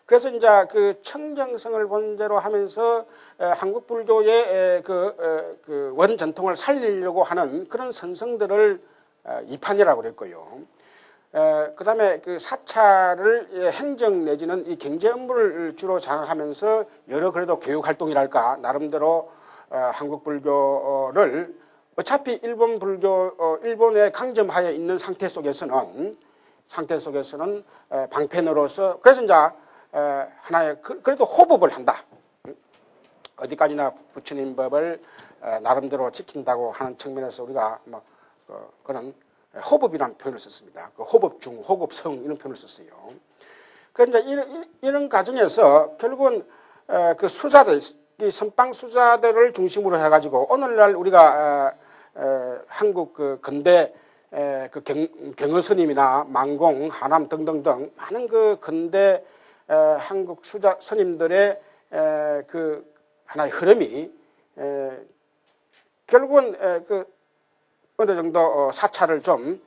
그래서 이제 그 청정성을 본대로 하면서 한국 불교의 그 원전통을 살리려고 하는 그런 선성들을 이판이라고 그랬고요. 그 다음에 그 사찰을 행정 내지는 이 경제 업무를 주로 장악하면서 여러 그래도 교육 활동이랄까 나름대로 한국 불교를 어차피 일본 불교 일본의 강점하에 있는 상태 속에서는 방편으로서 그래서 이제 하나의 그래도 호법을 한다. 어디까지나 부처님 법을 나름대로 지킨다고 하는 측면에서 우리가 그런 호법이라는 표현을 썼습니다. 그 호법중, 호법성 이런 표현을 썼어요. 그런데 이런 과정에서 결국은 그 수자들, 이 선방 수자들을 중심으로 해가지고 오늘날 우리가 한국 그 근대 그 경허스님이나 만공, 하남 등등등 많은 그 근대 한국 수자 스님들의 그 하나의 흐름이 결국은 그 어느 정도 사찰을 좀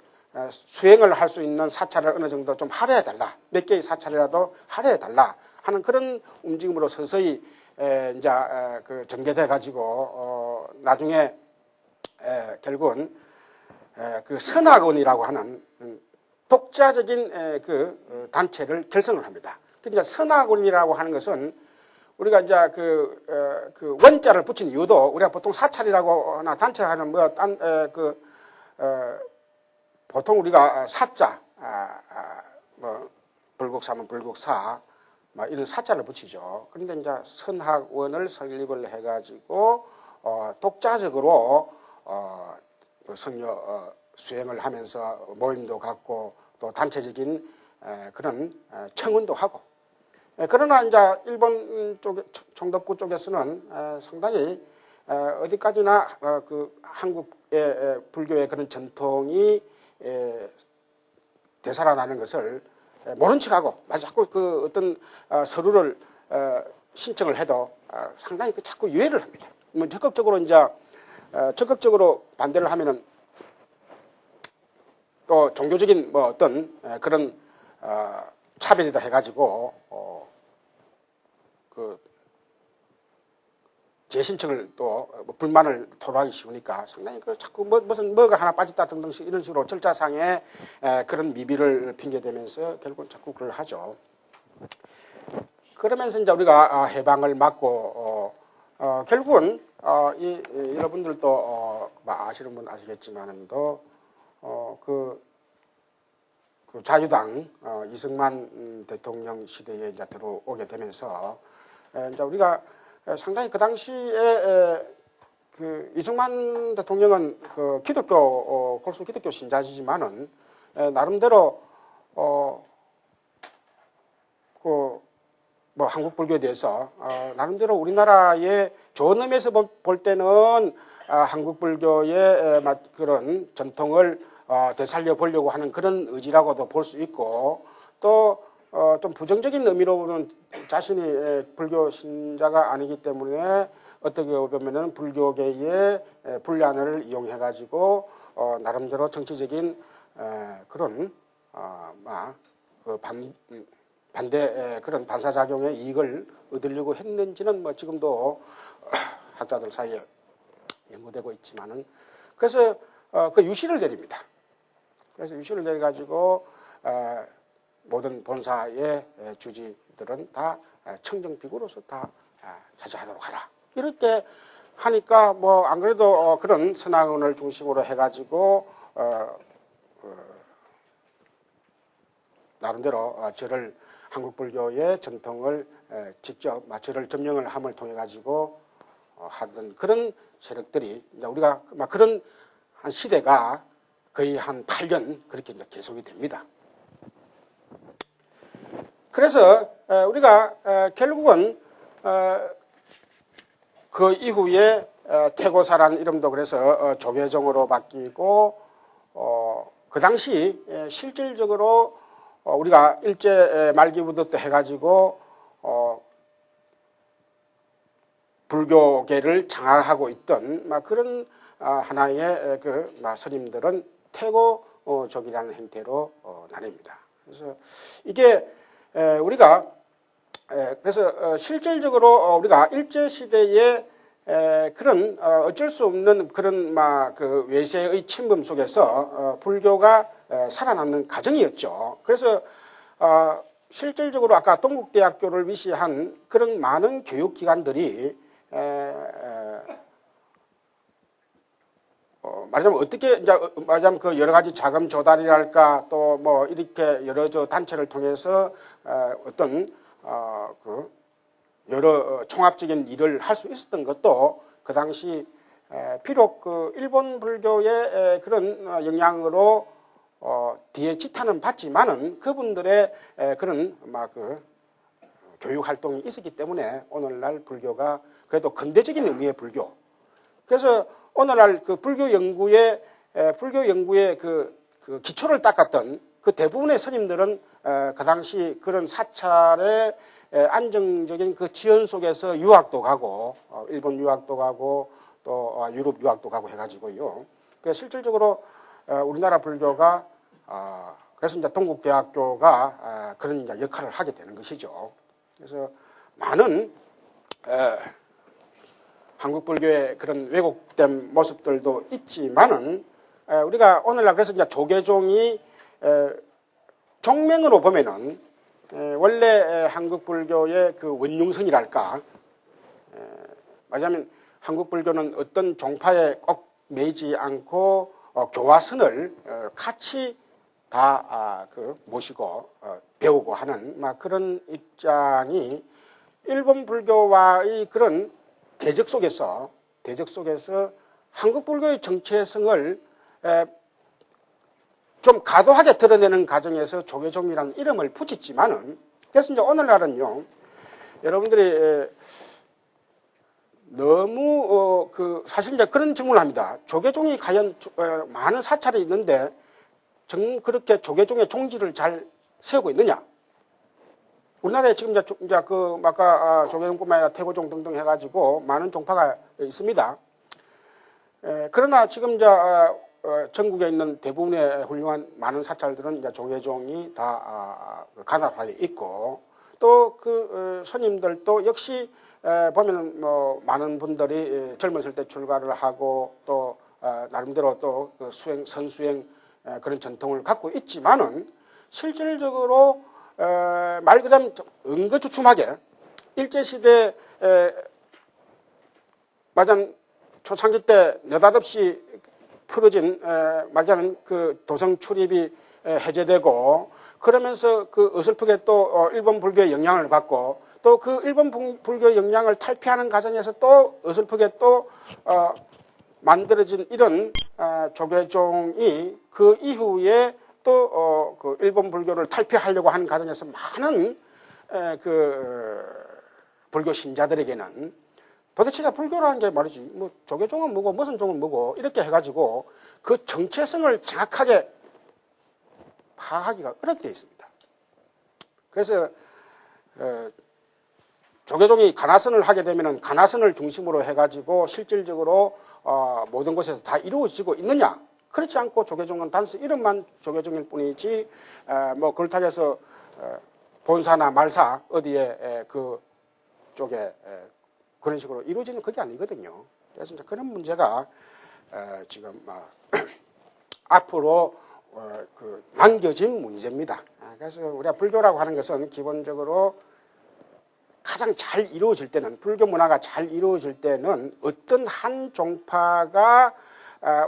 수행을 할 수 있는 사찰을 어느 정도 좀 할애해 달라. 몇 개의 사찰이라도 할애해 달라 하는 그런 움직임으로 서서히 이제 그 전개돼 가지고 나중에 결국은 그 선학원이라고 하는 독자적인 그 단체를 결성을 합니다. 그러니까 선학원이라고 하는 것은 우리가 이제 그 원자를 붙인 이유도 우리가 보통 사찰이라고 하나 단체하는 보통 우리가 사자 불국사면 불국사 이런 사자를 붙이죠. 그런데 이제 선학원을 설립을 해가지고 독자적으로 성려 수행을 하면서 모임도 갖고 또 단체적인 그런 청원도 하고 그러나 이제 일본 쪽 총독부 쪽에서는 상당히 어디까지나 그 한국의 불교의 그런 전통이 되살아나는 것을 모른 척하고 자꾸 그 어떤 서류를 신청을 해도 상당히 자꾸 유예를 합니다. 뭐 적극적으로 이제 적극적으로 반대를 하면은 또 종교적인 뭐 어떤 그런 차별이다 해가지고 그 재신청을 또 불만을 토로하기 쉬우니까 상당히 그 자꾸 무슨 뭐가 하나 빠졌다 등등 이런 식으로 절차상의 그런 미비를 핑계대면서 결국은 자꾸 그걸 하죠. 그러면서 이제 우리가 해방을 맞고 결국은 여러분들도 아시는 분 아시겠지만도 그 자유당 이승만 대통령 시대에 이제 들어오게 되면서 이제 우리가 상당히 그 당시에 그 이승만 대통령은 그 기독교 골수 기독교 신자시지만은 나름대로 그 뭐 한국 불교에 대해서 나름대로 우리나라의 좋은 의미에서 볼 때는 한국 불교의 그런 전통을 되살려 보려고 하는 그런 의지라고도 볼 수 있고 또 좀 부정적인 의미로 보면 자신이 불교 신자가 아니기 때문에 어떻게 보면은 불교계의 분란을 이용해 가지고 나름대로 정치적인 그런 반대 그런 반사작용의 이익을 얻으려고 했는지는 뭐 지금도 학자들 사이에 연구되고 있지만은 그래서 그 유시를 내립니다. 그래서 유시를 내려 가지고 모든 본사의 주지들은 다 청정비구로서 다 자제하도록 하라. 이렇게 하니까 뭐 안 그래도 그런 선왕을 중심으로 해가지고 나름대로 저를 한국 불교의 전통을 직접 저를 점령을 함을 통해 가지고 하던 그런 세력들이 이제 우리가 그런 한 시대가 거의 한 8년 그렇게 이제 계속이 됩니다. 그래서 우리가 결국은 그 이후에 태고사라는 이름도 그래서 조계종으로 바뀌고 그 당시 실질적으로 우리가 일제 말기부터 해가지고 불교계를 장악하고 있던 그런 하나의 그 스님들은 태고족이라는 형태로 나뉩니다. 그래서 이게 우리가 그래서 실질적으로 우리가 일제 시대에 그런 어쩔 수 없는 그런 그 외세의 침범 속에서 불교가 살아남는 과정이었죠. 그래서 실질적으로 아까 동국대학교를 위시한 그런 많은 교육기관들이 말하자면 어떻게 이제 말하자면 그 여러 가지 자금 조달이랄까 또 뭐 이렇게 여러 단체를 통해서 어떤 그 여러 종합적인 일을 할 수 있었던 것도 그 당시 비록 그 일본 불교의 그런 영향으로 뒤에 지탄은 받지만은 그분들의 그런 그 교육 활동이 있었기 때문에 오늘날 불교가 그래도 근대적인 의미의 불교. 그래서 오늘날 그 불교 연구의 그 기초를 닦았던 그 대부분의 스님들은 그 당시 그런 사찰의 안정적인 그 지연 속에서 유학도 가고 일본 유학도 가고 또 유럽 유학도 가고 해가지고요. 그래서 실질적으로 우리나라 불교가 그래서 이제 동국대학교가 그런 이제 역할을 하게 되는 것이죠. 그래서 많은 한국 불교의 그런 왜곡된 모습들도 있지만은 우리가 오늘날 그래서 이제 조계종이 종명으로 보면은 원래 한국 불교의 그 원흉성이랄까 말하자면 한국 불교는 어떤 종파에 꼭 매이지 않고 교화선을 같이 다 모시고 배우고 하는 그런 입장이 일본 불교와의 그런 대적 속에서 한국 불교의 정체성을 좀 과도하게 드러내는 과정에서 조계종이라는 이름을 붙였지만은 그래서 이제 오늘날은요, 여러분들이 너무 사실 이제 그런 질문을 합니다. 조계종이 과연 많은 사찰이 있는데 그렇게 조계종의 종지를 잘 세우고 있느냐? 우리나라에 지금 이제 아까 조계종뿐만 아니라 태고종 등등 해가지고 많은 종파가 있습니다. 그러나 지금 이제 전국에 있는 대부분의 훌륭한 많은 사찰들은 이제 조계종이 다 관할하에 있고, 또 그 스님들도 역시 보면은 뭐 많은 분들이 젊었을 때 출가를 하고 또 나름대로 또 그 선수행 그런 전통을 갖고 있지만은 실질적으로 말 그대로 응거주춤하게 일제시대 말하자면 초창기 때 느닷없이 풀어진 말하자면 그 도성 출입이 해제되고, 그러면서 그 어설프게 또 일본 불교의 영향을 받고, 또 그 일본 불교의 영향을 탈피하는 과정에서 또 어설프게 또 만들어진 이런 조계종이 그 이후에 또 그 일본 불교를 탈피하려고 하는 과정에서 많은 그 불교 신자들에게는 도대체가 불교라는 게 말이지 뭐 조계종은 뭐고 무슨 종은 뭐고 이렇게 해가지고 그 정체성을 정확하게 파악하기가 어렵게 되어 있습니다. 그래서 조계종이 가나선을 하게 되면은 가나선을 중심으로 해가지고 실질적으로 모든 곳에서 다 이루어지고 있느냐? 그렇지 않고 조계종은 단순 이름만 조계종일 뿐이지 뭐 그렇다고 해서 본사나 말사 어디에 그 쪽에 그런 식으로 이루어지는 그게 아니거든요. 그래서 이제 그런 문제가 지금 앞으로 그 남겨진 문제입니다. 그래서 우리가 불교라고 하는 것은 기본적으로 가장 잘 이루어질 때는, 불교 문화가 잘 이루어질 때는 어떤 한 종파가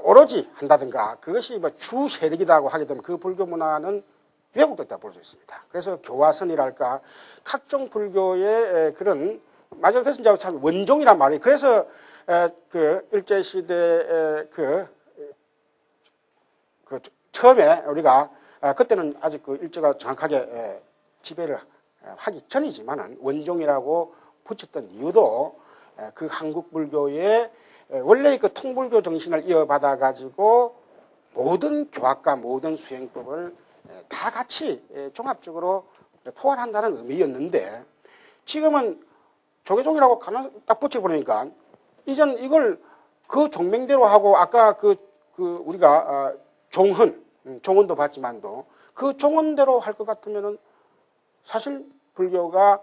오로지 한다든가 그것이 뭐 주 세력이라고 하게 되면 그 불교 문화는 왜곡됐다 볼 수 있습니다. 그래서 교화선이랄까 각종 불교의 그런 맞아요. 그래서 이제 참 원종이란 말이, 그래서 그 일제 시대의 그 처음에 우리가 그때는 아직 그 일제가 정확하게 지배를 하기 전이지만은 원종이라고 붙였던 이유도 그 한국 불교의 원래 그 통불교 정신을 이어받아 가지고 모든 교학과 모든 수행법을 다 같이 종합적으로 포괄한다는 의미였는데, 지금은 조계종이라고 딱 붙여버리니까 이전 이걸 그 종명대로 하고, 아까 그 우리가 종헌도 봤지만도 그 종헌대로 할 것 같으면은 사실 불교가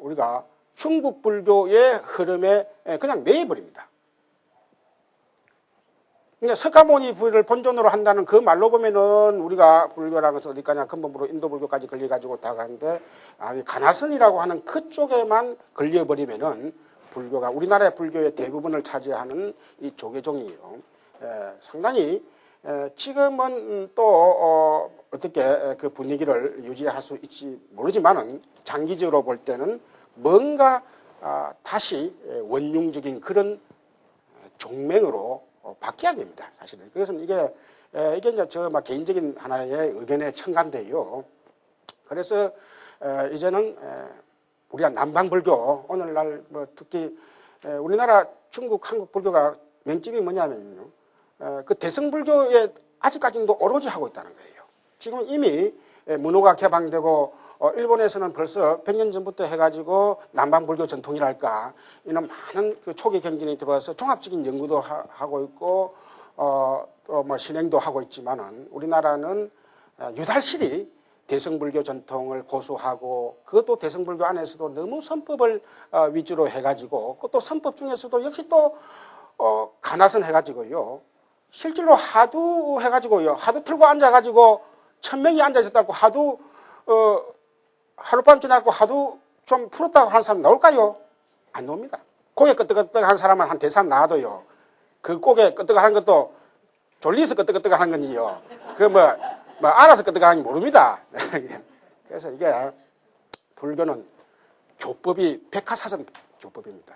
우리가 중국 불교의 흐름에 그냥 매여버립니다. 그러니까 석가모니 불을 본존으로 한다는 그 말로 보면은 우리가 불교라는 것은 어디까지나 근본으로 인도 불교까지 걸려가지고 다 가는데, 가나선이라고 하는 그쪽에만 걸려버리면은 불교가 우리나라의 불교의 대부분을 차지하는 이 조계종이요. 상당히 지금은 또 어떻게 그 분위기를 유지할 수 있을지 모르지만은 장기적으로 볼 때는 뭔가 다시 원흉적인 그런 종맹으로 바뀌어야 됩니다. 사실은. 그래서 이게 이제 저 개인적인 하나의 의견의 첨가인데요. 그래서 이제는 우리가 남방불교, 오늘날 뭐 특히 우리나라 중국 한국 불교가 맹점이 뭐냐면요, 그 대승불교에 아직까지도 오로지 하고 있다는 거예요. 지금 이미 문호가 개방되고 일본에서는 벌써 100년 전부터 해가지고 남방불교 전통이랄까 이런 많은 그 초기 경진이 들어와서 종합적인 연구도 하고 있고 또 뭐 신행도 하고 있지만은 우리나라는 유달실히 대승불교 전통을 고수하고, 그것도 대승불교 안에서도 너무 선법을 위주로 해가지고, 그것도 선법 중에서도 역시 또 가나선 해가지고요, 실질로 하도 해가지고요, 하도 틀고 앉아가지고 1000명이 앉아있었다고 하도 하룻밤 지나고 하도 좀 풀었다고 하는 사람 나올까요? 안 나옵니다. 고개 끄떡끄떡한 사람은 한 대사람 나와도요, 그 고개 끄떡하는 것도 졸리서 끄떡끄떡하는 건지요, 그 뭐 알아서 끄떡하는지 모릅니다. 그래서 이게 불교는 교법이 백화사전 교법입니다.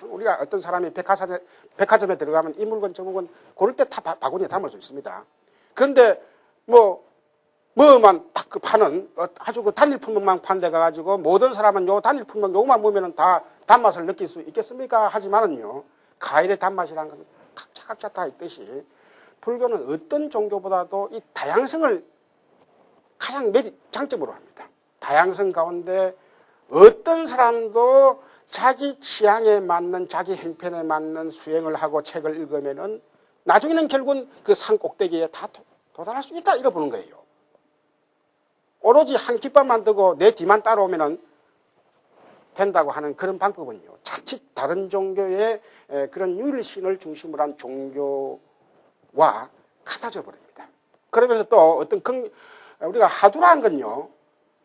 우리가 어떤 사람이 백화점에 들어가면 이 물건 저 물건 고를 때 다 바구니에 담을 수 있습니다. 그런데 뭐 뭐만 딱 그 파는 아주 그 단일 품목만 판 데 가가지고 모든 사람은 요 단일 품목 요거만 보면은 다 단맛을 느낄 수 있겠습니까? 하지만은요, 과일의 단맛이라는 것은 각자 다 있듯이 불교는 어떤 종교보다도 이 다양성을 가장 장점으로 합니다. 다양성 가운데 어떤 사람도 자기 취향에 맞는, 자기 행편에 맞는 수행을 하고 책을 읽으면은 나중에는 결국은 그 산 꼭대기에 다 도달할 수 있다, 이러 보는 거예요. 오로지 한 깃발만 들고 내 뒤만 따라오면은 된다고 하는 그런 방법은요, 자칫 다른 종교의 그런 유일신을 중심으로 한 종교와 같아져 버립니다. 그러면서 또 어떤 우리가 하두라는 건요,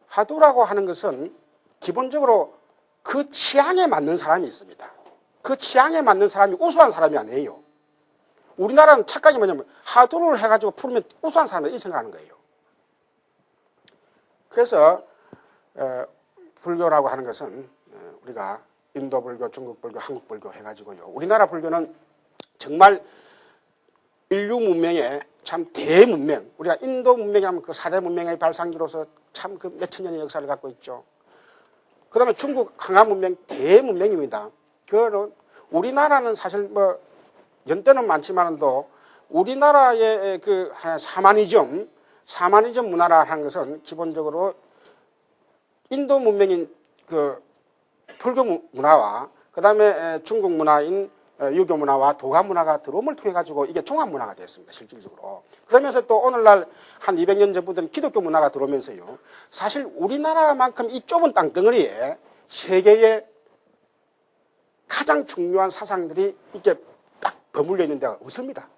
하두라고 하는 것은 기본적으로 그 취향에 맞는 사람이 있습니다. 그 취향에 맞는 사람이 우수한 사람이 아니에요. 우리나라는 착각이 뭐냐면 하두를 해가지고 풀면 우수한 사람이 이 생각하는 거예요. 그래서 불교라고 하는 것은 우리가 인도 불교, 중국 불교, 한국 불교 해가지고요, 우리나라 불교는 정말 인류 문명의 참 대문명, 우리가 인도 문명이 하면 그 4대 문명의 발상지로서 참 그 몇천 년의 역사를 갖고 있죠. 그 다음에 중국 항하 문명 대문명입니다. 그거는 우리나라는 사실 뭐 연대는 많지만도 우리나라의 그 사마니즘 문화라는 것은 기본적으로 인도 문명인 그 불교 문화와 그 다음에 중국 문화인 유교 문화와 도가 문화가 들어옴을 통해 가지고 이게 종합 문화가 됐습니다, 실질적으로. 그러면서 또 오늘날 한 200년 전부터는 기독교 문화가 들어오면서요, 사실 우리나라만큼 이 좁은 땅덩어리에 세계의 가장 중요한 사상들이 이렇게 딱 버물려 있는 데가 없습니다.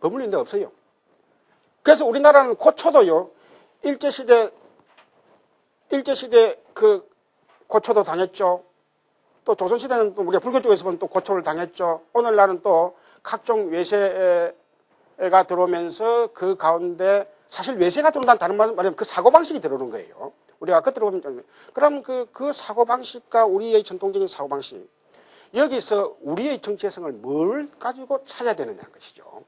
버물려 있는 데가 없어요. 그래서 우리나라는 고초도요, 일제시대 그 고초도 당했죠. 또 조선시대는 또 우리가 불교 쪽에서 보면 또 고초를 당했죠. 오늘날은 또 각종 외세가 들어오면서 그 가운데 사실 외세가 들어온다는 다른 말은 그 사고방식이 들어오는 거예요. 우리가 겉으로 보면. 그럼 그 사고방식과 우리의 전통적인 사고방식, 여기서 우리의 정체성을 뭘 가지고 찾아야 되느냐는 것이죠.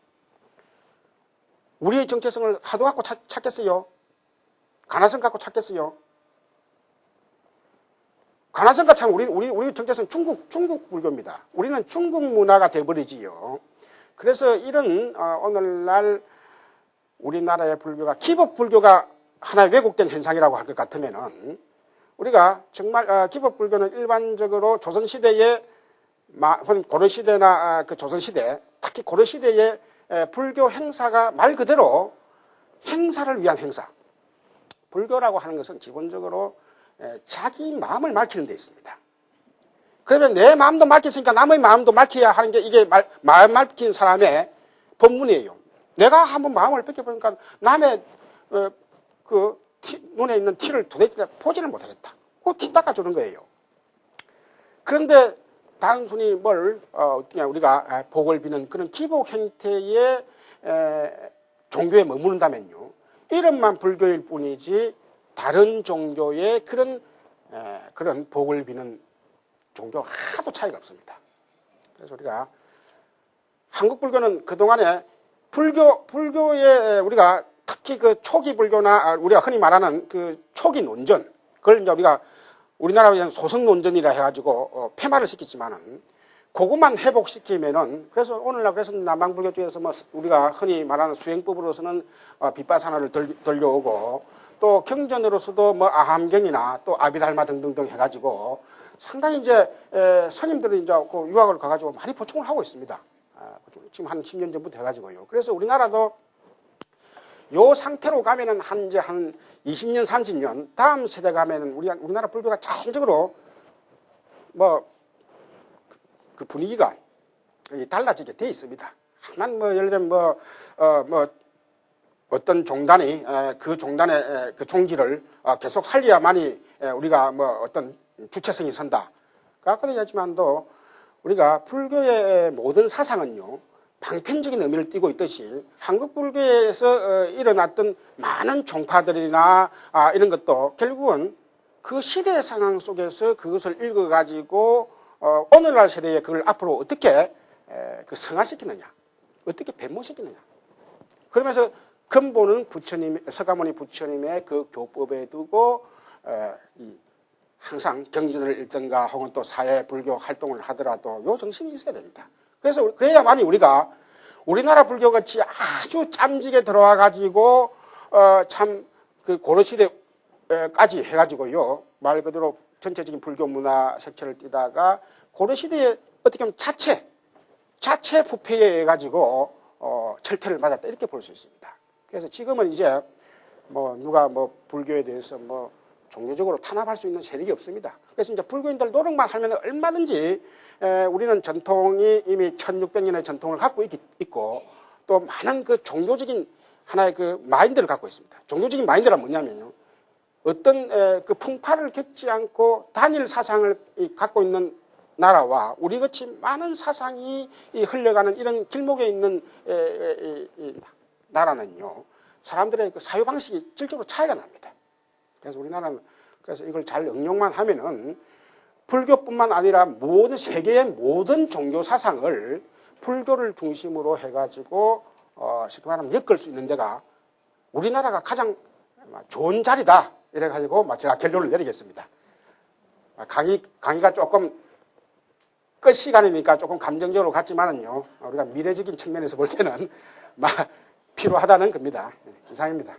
우리의 정체성을 하도 갖고 찾겠어요? 가나성 갖고 찾겠어요? 가나성과 참 우리 정체성 중국 불교입니다. 우리는 중국 문화가 돼버리지요. 그래서 이런 오늘날 우리나라의 불교가 기복 불교가 하나의 왜곡된 현상이라고 할 것 같으면은 우리가 정말 기복 불교는 일반적으로 조선시대의 고려시대나 그 조선시대, 특히 고려시대의 불교 행사가 말 그대로 행사를 위한 행사. 불교라고 하는 것은 기본적으로 자기 마음을 밝히는 데 있습니다. 그러면 내 마음도 밝혔으니까 남의 마음도 밝혀야 하는 게 이게 마음 밝힌 사람의 법문이에요. 내가 한번 마음을 뺏겨보니까 남의 눈에 있는 티를 도대체 보지를 못하겠다. 그 티 닦아주는 거예요. 그런데 단순히 그냥 우리가 복을 비는 그런 기복 형태의 종교에 머무른다면요, 이름만 불교일 뿐이지 다른 종교의 그런 복을 비는 종교 하도 차이가 없습니다. 그래서 우리가 한국 불교는 그동안에 불교의 우리가 특히 그 초기 불교나 우리가 흔히 말하는 그 초기 논전, 그걸 이제 우리가 우리나라에서는 소승 논전이라 해가지고 폐마를 시켰지만은 그것만 회복시키면은, 그래서 오늘날 그래서 남방불교 쪽에서 뭐 우리가 흔히 말하는 수행법으로서는 빗바사나를 들려오고, 또 경전으로서도 뭐 아함경이나 또 아비달마 등등등 해가지고 상당히 이제 스님들이 이제 그 유학을 가가지고 많이 보충을 하고 있습니다. 지금 한 10년 전부터 해가지고요. 그래서 우리나라도 요 상태로 가면은 한 20년, 30년 다음 세대 가면은 우리나라 불교가 전적으로 그 분위기가 달라지게 돼 있습니다. 한 예를 들면 어떤 종단이 그 종단의 그 종지를 계속 살려야만이 우리가 어떤 주체성이 선다. 아까도 얘기했지만도 우리가 불교의 모든 사상은요, 방편적인 의미를 띠고 있듯이 한국 불교에서 일어났던 많은 종파들이나 이런 것도 결국은 그 시대의 상황 속에서 그것을 읽어가지고 오늘날 세대에 그걸 앞으로 어떻게 그 성화시키느냐, 어떻게 변모시키느냐. 그러면서 근본은 서가모니 부처님의 그 교법에 두고 항상 경전을 읽든가 혹은 또 사회 불교 활동을 하더라도 요 정신이 있어야 됩니다. 그래서 그래야만이 우리가 우리나라 불교같이 아주 짬지게 들어와 가지고 참 그 고려시대까지 해가지고요 말 그대로 전체적인 불교 문화 색채를 띠다가 고려시대에 어떻게 보면 자체 부패에 가지고 철퇴를 맞았다 이렇게 볼 수 있습니다. 그래서 지금은 이제 뭐 누가 뭐 불교에 대해서 뭐 종교적으로 탄압할 수 있는 세력이 없습니다. 그래서 이제 불교인들 노력만 하면 얼마든지 우리는 전통이 이미 1600년의 전통을 갖고 있고 또 많은 그 종교적인 하나의 그 마인드를 갖고 있습니다. 종교적인 마인드란 뭐냐면요. 어떤 그 풍파를 겪지 않고 단일 사상을 갖고 있는 나라와 우리같이 많은 사상이 흘러가는 이런 길목에 있는 나라는요. 사람들의 그 사유방식이 질적으로 차이가 납니다. 그래서 우리나라는 그래서 이걸 잘 응용만 하면은 불교뿐만 아니라 모든 세계의 모든 종교 사상을 불교를 중심으로 해가지고 쉽게 말하면 엮을 수 있는 데가 우리나라가 가장 좋은 자리다 이래가지고 제가 결론을 내리겠습니다. 강의가 조금 끝 시간이니까 조금 감정적으로 갔지만은요 우리가 미래적인 측면에서 볼 때는 필요하다는 겁니다. 이상입니다.